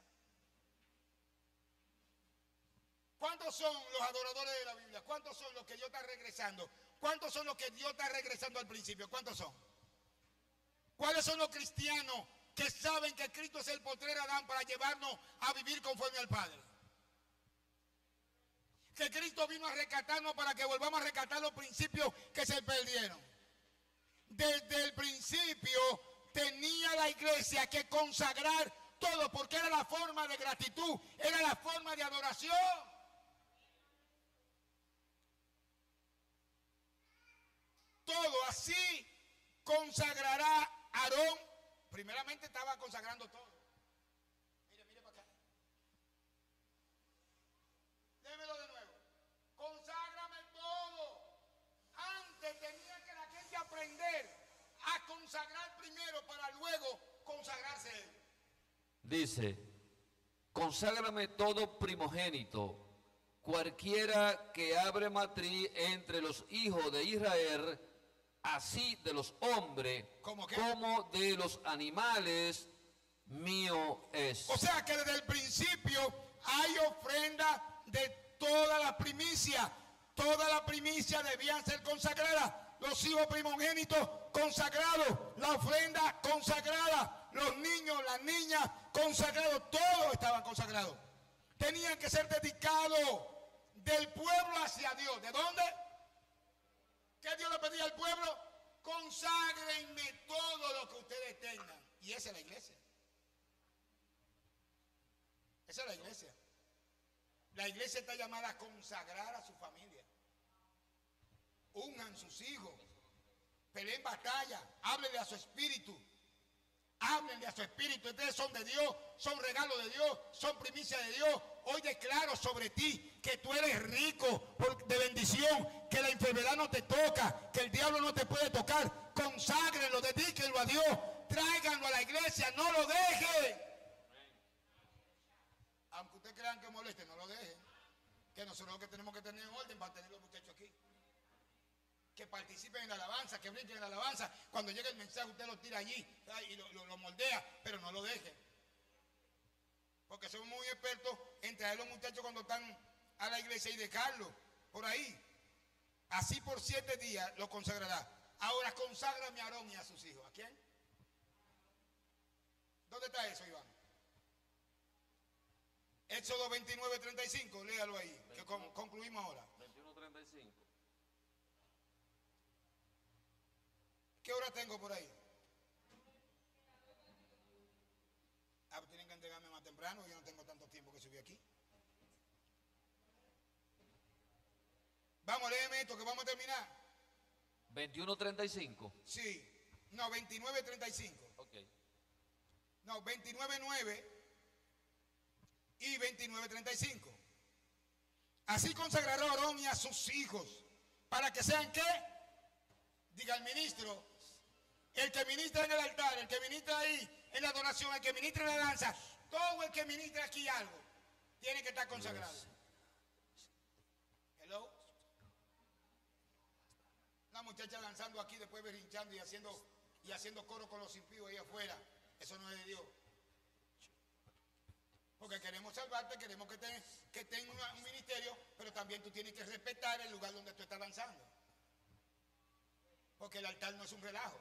¿Cuántos son los adoradores de la Biblia? ¿Cuántos son los que Dios está regresando? ¿Cuántos son los que Dios está regresando al principio? ¿Cuántos son? ¿Cuáles son los cristianos que saben que Cristo es el postrer Adán para llevarnos a vivir conforme al Padre? Que Cristo vino a rescatarnos para que volvamos a rescatar los principios que se perdieron. Desde el principio tenía la iglesia que consagrar todo, porque era la forma de gratitud, era la forma de adoración. Todo así consagrará Aarón. Primeramente estaba consagrando todo. Mire para acá. Démelo de nuevo. Conságrame todo. Antes tenía que la gente aprender a consagrar primero para Dice, conságrame todo primogénito, cualquiera que abre matriz entre los hijos de Israel, así de los hombres ¿Cómo qué? como de los animales, mío es. O sea que desde el principio hay ofrenda de toda la primicia. Toda la primicia debían ser consagradas. Los hijos primogénitos consagrados, la ofrenda consagrada, los niños, las niñas consagrados, todos estaban consagrados. Tenían que ser dedicados del pueblo hacia Dios. ¿De dónde? ¿Qué Dios le pedía al pueblo? Conságrenme todo lo que ustedes tengan. Y esa es la iglesia. Esa es la iglesia. La iglesia está llamada a consagrar a su familia. Unjan sus hijos. Peleen batalla. Háblenle a su espíritu. Háblenle a su espíritu. Ustedes son de Dios. Son regalo de Dios. Son primicia de Dios. Hoy declaro sobre ti que tú eres rico de bendición. Que la enfermedad no te toca. Que el diablo no te puede tocar. Conságrenlo. Dedíquenlo a Dios. Tráiganlo a la iglesia. No lo dejen. Aunque ustedes crean que moleste, no lo dejen. Que nosotros lo que tenemos que tener en orden para tener los muchachos aquí. Que participen en la alabanza, que brinquen en la alabanza. Cuando llegue el mensaje, usted lo tira allí y lo moldea, pero no lo dejen. Porque somos muy expertos en traer los muchachos cuando están a la iglesia y dejarlos por ahí. Así por 7 días lo consagrará. Ahora conságrame a Aarón y a sus hijos. ¿A quién? ¿Dónde está eso, Iván? Éxodo 29:35, léalo ahí, 21, que concluimos ahora. 21:35. ¿Qué hora tengo por ahí? Ah, tienen que entregarme más temprano, yo no tengo tanto tiempo que subí aquí. Vamos, léeme esto que vamos a terminar. 21:35. Sí, no, 29:35. Ok. No, 29:9 y 29:35. Así consagrará a Aarón y a sus hijos para que sean ¿qué? Diga el ministro, el que ministra en el altar, el que ministra ahí en la adoración, el que ministra en la danza, todo el que ministra aquí algo tiene que estar consagrado. Hello. Una muchacha danzando aquí, después berrinchando y haciendo coro con los impíos ahí afuera. Eso no es de Dios. Porque queremos salvarte, queremos que tengas un ministerio, pero también tú tienes que respetar el lugar donde tú estás danzando. Porque el altar no es un relajo.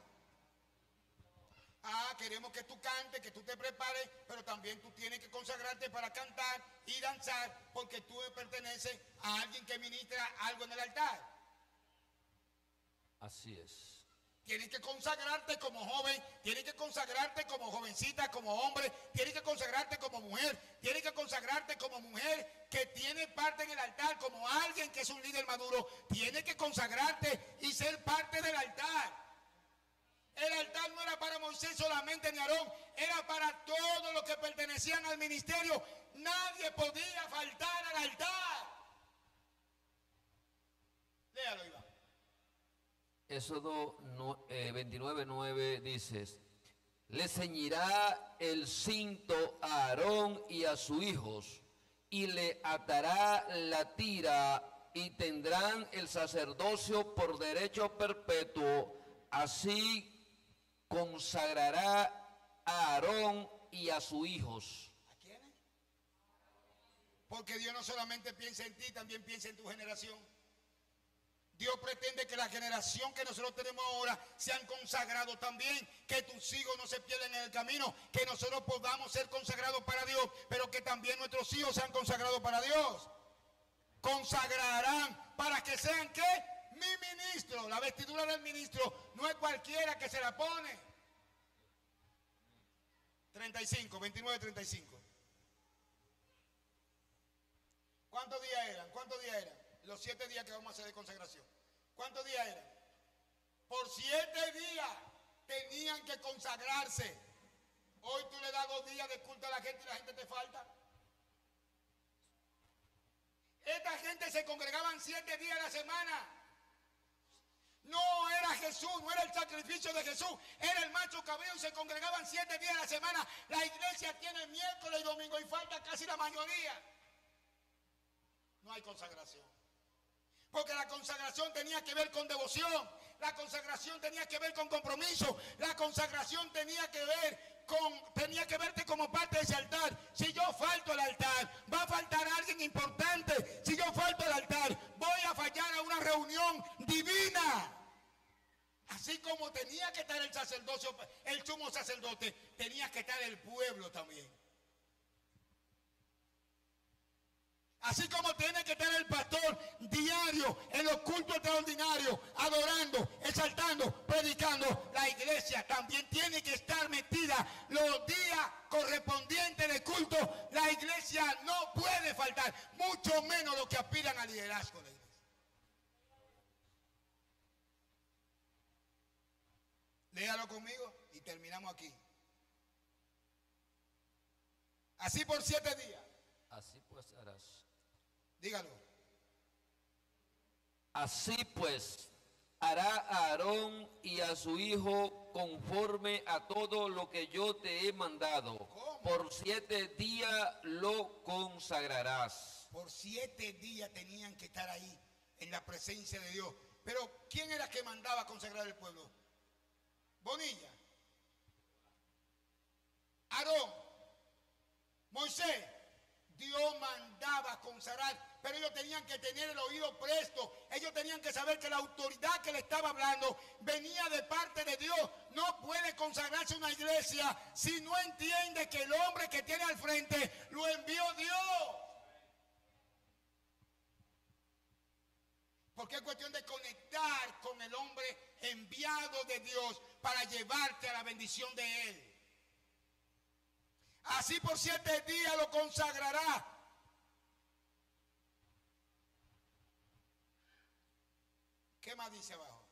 Ah, queremos que tú cantes, que tú te prepares, pero también tú tienes que consagrarte para cantar y danzar, porque tú perteneces a alguien que ministra algo en el altar. Así es. Tienes que consagrarte como joven, tienes que consagrarte como jovencita, como hombre, tienes que consagrarte como mujer, tienes que consagrarte como mujer que tiene parte en el altar, como alguien que es un líder maduro, tienes que consagrarte y ser parte del altar. El altar no era para Moisés solamente ni Aarón, era para todos los que pertenecían al ministerio. Nadie podía faltar al altar. Léalo, Iván. Éxodo 29:9 dices, le ceñirá el cinto a Aarón y a sus hijos, y le atará la tira, y tendrán el sacerdocio por derecho perpetuo. Así consagrará a Aarón y a sus hijos. ¿A quiénes? Porque Dios no solamente piensa en ti, también piensa en tu generación. Dios pretende que la generación que nosotros tenemos ahora sean consagrados también, que tus hijos no se pierdan en el camino, que nosotros podamos ser consagrados para Dios, pero que también nuestros hijos sean consagrados para Dios. Consagrarán para que sean ¿qué? Mi ministro. La vestidura del ministro no es cualquiera que se la pone. 29:35. ¿Cuántos días eran? ¿Cuántos días eran? Los 7 días que vamos a hacer de consagración. ¿Cuántos días eran? Por 7 días tenían que consagrarse. Hoy tú le das 2 días de culto a la gente y la gente te falta. Esta gente se congregaban 7 días a la semana. No era Jesús, no era el sacrificio de Jesús, era el macho cabrío y se congregaban 7 días a la semana. La iglesia tiene miércoles y domingo y falta casi la mayoría. No hay consagración. Porque la consagración tenía que ver con devoción, la consagración tenía que ver con compromiso, la consagración tenía que verte como parte de ese altar. Si yo falto al altar, va a faltar alguien importante. Si yo falto al altar, voy a fallar a una reunión divina. Así como tenía que estar el sacerdocio, el sumo sacerdote, tenía que estar el pueblo también. Así como tiene que estar el pastor diario en los cultos extraordinarios, adorando, exaltando, predicando, la iglesia también tiene que estar metida los días correspondientes de culto. La iglesia no puede faltar, mucho menos los que aspiran al liderazgo de la iglesia. Léalo conmigo y terminamos aquí. Así por 7 días. Así pues harás. Dígalo. Así pues hará a Aarón y a su hijo conforme a todo lo que yo te he mandado. ¿Cómo? Por 7 días lo consagrarás. Por 7 días tenían que estar ahí en la presencia de Dios. Pero ¿quién era que mandaba a consagrar el pueblo? Bonilla, Aarón, Moisés. Dios mandaba a consagrar, pero ellos tenían que tener el oído presto. Ellos tenían que saber que la autoridad que le estaba hablando venía de parte de Dios. No puede consagrarse una iglesia si no entiende que el hombre que tiene al frente lo envió Dios. Porque es cuestión de conectar con el hombre enviado de Dios para llevarte a la bendición de Él. Así por 7 días lo consagrará. ¿Qué más dice abajo?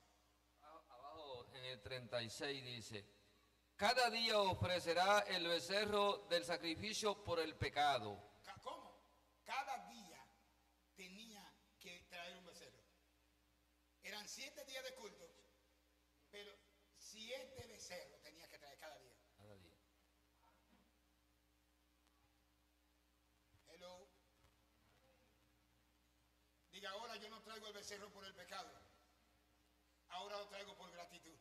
Abajo en el 36 dice: cada día ofrecerá el becerro del sacrificio por el pecado. ¿Cómo? Cada día tenía que traer un becerro. Eran 7 días de culto, pero 7 becerros tenía que traer cada día. Cada día. Hello. Diga, ahora yo no traigo el becerro por el pecado. Ahora lo traigo por gratitud.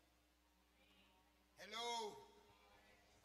Hello.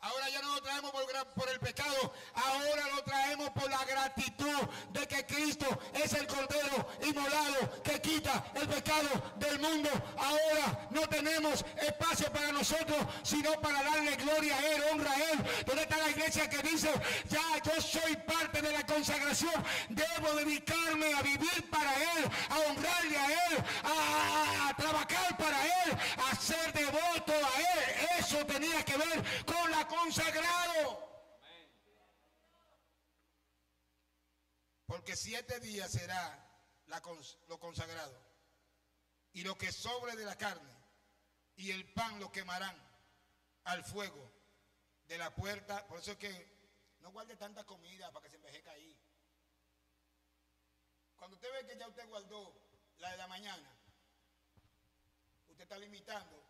Ahora ya no lo traemos por el pecado, ahora lo traemos por la gratitud de que Cristo es el Cordero inmolado que quita el pecado del mundo. Ahora no tenemos espacio para nosotros, sino para darle gloria a Él, honra a Él. ¿Dónde está la iglesia que dice, ya yo soy parte de la consagración, debo dedicarme a vivir para Él, a honrarle a Él, a trabajar para Él, a ser devoto a Él? Eso tenía que ver con la consagrado. Porque 7 días será lo consagrado. Y lo que sobre de la carne y el pan lo quemarán al fuego de la puerta. Por eso es que no guarde tanta comida para que se envejezca ahí. Cuando usted ve que ya usted guardó la de la mañana, usted está limitando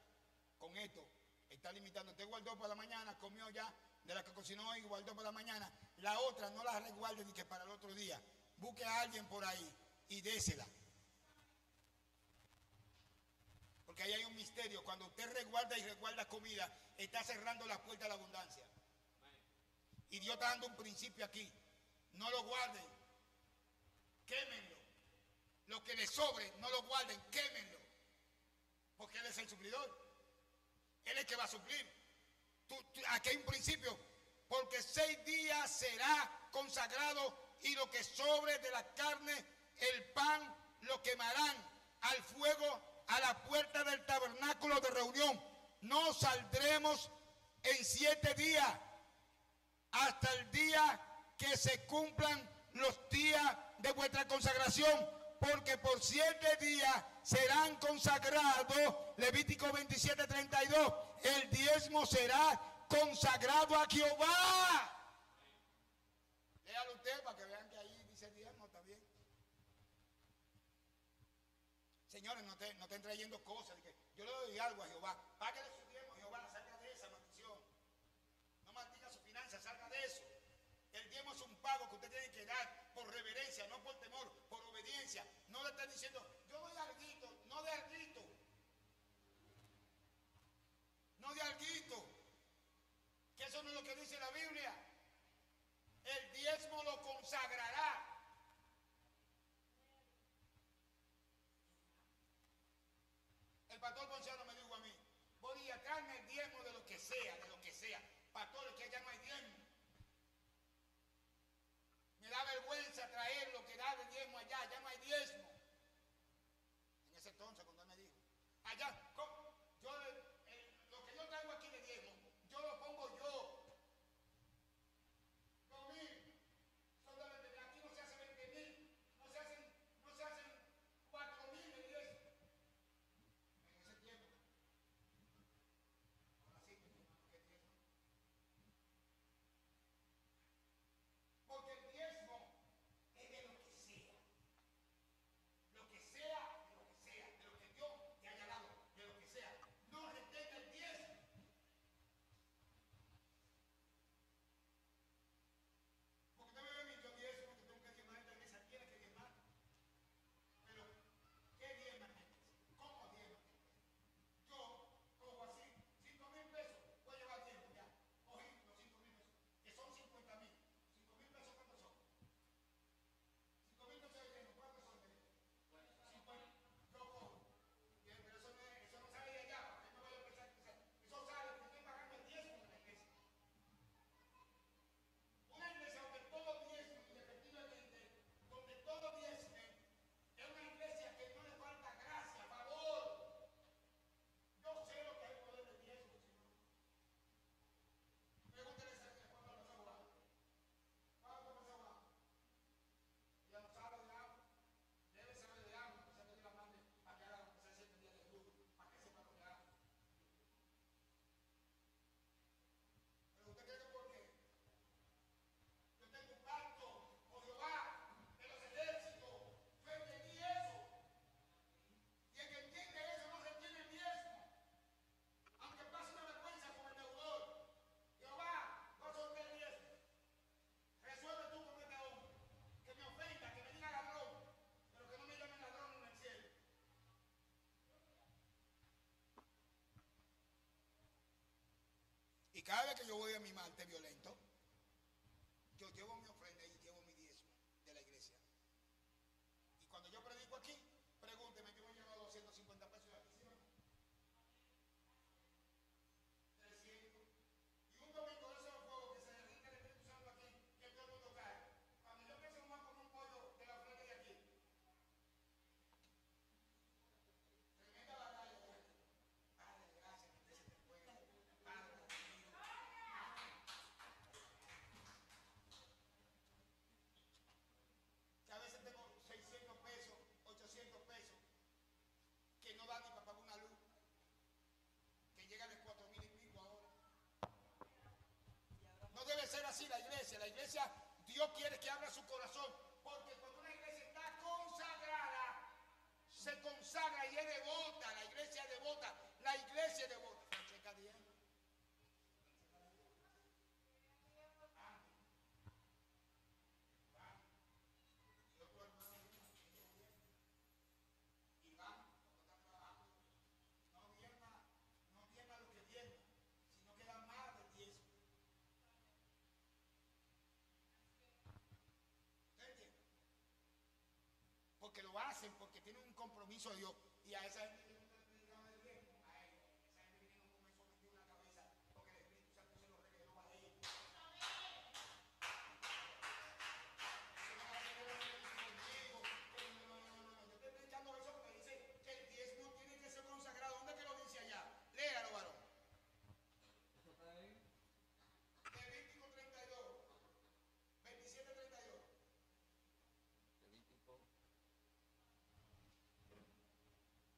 con esto. Está limitando, usted guardó para la mañana, comió ya de la que cocinó y guardó para la mañana. La otra no la resguarde ni que para el otro día. Busque a alguien por ahí y désela. Porque ahí hay un misterio. Cuando usted resguarda y resguarda comida, está cerrando la puerta a la abundancia. Y Dios está dando un principio aquí. No lo guarden, quémenlo. Lo que le sobre, no lo guarden, quémenlo. Porque Él es el suplidor. Él es el que va a suplir. Aquí hay un principio. Porque 6 días será consagrado y lo que sobre de la carne, el pan, lo quemarán al fuego a la puerta del tabernáculo de reunión. No saldremos en 7 días hasta el día que se cumplan los días de vuestra consagración. Porque por 7 días serán consagrados, Levítico 27:32, el diezmo será consagrado a Jehová. Léalo usted para que vean que ahí dice diezmo también. Señores, no estén trayendo cosas. De que yo le doy algo a Jehová. Págale su diezmo a Jehová, salga de esa maldición. No maldiga su finanza, salga de eso. El diezmo es un pago que usted tiene que dar por reverencia, no por temor, por obediencia. No le está diciendo, yo doy alguito, no de alguito. No de alguito. Que eso no es lo que dice la Biblia. El diezmo lo consagrará. El pastor Ponciano me dijo a mí, voy a traerme el diezmo de lo que sea, de lo que sea. Pastor, que ya no hay diezmo. Me da vergüenza traer lo que da de diezmo allá, ya no hay diezmo. En ese entonces, cuando él me dijo, allá, yo, lo que yo traigo aquí de diezmo, yo lo pongo yo. Aquí no se hace 20,000, no se hacen 4,000 de diezmo. En ese tiempo. Ahora sí, ¿qué diezmo? Porque el diezmo es de lo que sea. Lo que sea, de lo que sea, de lo que Dios te haya dado, de lo que sea. No retenga el diezmo. Porque usted me ve a mí, yo diezmo, que tengo que diezmar esta iglesia, tiene que diezmar. Pero, ¿qué diezma es esta? ¿Cómo diezma? Yo cojo así, 5,000 pesos, voy a llevar diezmo ya. Cogí los 5,000 pesos, que son 50,000. 5,000 pesos, ¿cuántos son? 5,000 pesos de diezmo, ¿cuántos son de diezmo? 50. Yo cojo. Bien, pero eso no sale de allá, para que no vaya a pensar que eso sale porque estoy pagando el diezmo de la iglesia. Una iglesia donde todo diezme, efectivamente, donde todo diezme, es una iglesia que no le falta gracia, favor. Yo sé lo que es el poder del diezmo, Señor. Pregúntele a esa cuánto pasó abajo. ¿Cuánto pasó abajo? Ya no sabe de agua. Debe saber de agua, o sea que yo la mande para que haga, aunque sea 7 días de estudio, para que sepa lo que haga. Pero usted cree que por qué. Yo tengo un pacto con Jehová de los ejércitos. Yo entendí eso. Y el que entiende eso no retiene el diezmo. Aunque pase una vergüenza con el deudor. Jehová, no solté el diezmo. Resuelve tú con este hombre. Que me ofenda, que me diga ladrón. Pero que no me llamen ladrón en el cielo. Y cada vez que yo voy a mi martes violento, yo llevo mi ofrenda y llevo mi diezmo de la iglesia. Y cuando yo predico aquí, pregúnteme, yo me he llevado 250 pesos de aquí, ¿sí o no? 300. Y un domingo de esos fuegos que se derrite el Espíritu Santo aquí, que todo el mundo cae. Cuando yo empiezo a comer un pollo de la ofrenda de aquí, tremenda batalla de gente. Padre, gracias, que usted se te puede. Padre, que a veces tengo 600 pesos, 800 pesos, que no da ni para pagar una luz, que llega a los 4,000 y pico ahora. No debe ser así la iglesia, Dios quiere que abra su corazón, porque cuando una iglesia está consagrada, se consagra y es devota, la iglesia es devota, Francesca Díaz. Iván, cuando está trabajando, no diezma lo que diezma, sino que da más de diezmo. ¿Usted entiende? Porque lo hacen, porque tienen un compromiso de Dios. Y a esa gente que no está dedicado al diezmo, a ellos, esa gente viene con eso metido en la cabeza, porque el Espíritu Santo se lo reveló a ellos. Eso no va a tener conmigo. No. Yo estoy predicando eso porque dice que el diezmo tiene que ser consagrado. ¿Dónde que lo dice allá? Léalo, varón. Levítico 32, 27-32.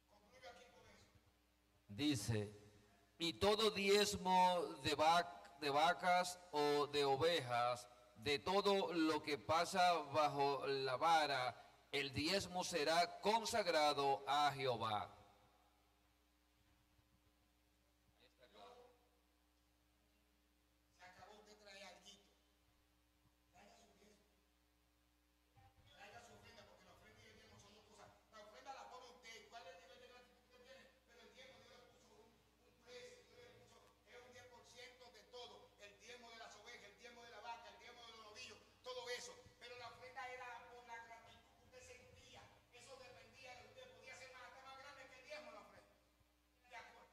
Concluyo aquí con eso. Dice, y todo diezmo de vacas o de ovejas, de todo lo que pasa bajo la vara, el diezmo será consagrado a Jehová. Se acabó, usted trae alguito. Traiga su diezmo. Traiga su ofrenda, porque la ofrenda y el diezmo son dos cosas. La ofrenda la pone usted. ¿Cuál es el nivel de gratitud que usted tiene? Pero el diezmo Dios le puso un precio. Dios le puso, es un 10% de todo. El diezmo de las ovejas, el diezmo de la vaca, el diezmo de los novillos, todo eso. Pero la ofrenda era por la gratitud que usted sentía. Eso dependía de usted. Podía ser más, hasta más grande que el diezmo la ofrenda. ¿De acuerdo?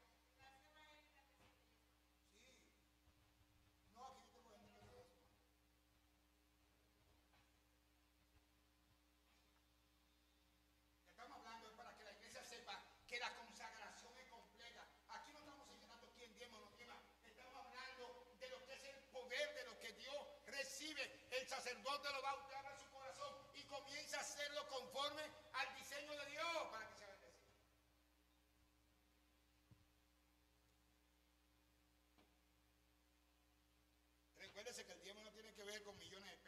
Sí. No, aquí yo tengo gente que hace eso. Estamos hablando es para que la iglesia sepa que la consagración es completa. Aquí no estamos señalando quién diezma o no diezma. Estamos hablando de lo que es el poder, de lo que Dios recibe. El sacerdote lo da a usted, abre su corazón y comienza a hacerlo conforme al diseño de Dios para que sea bendecido. Recuérdese que el diezmo no tiene que ver con millones de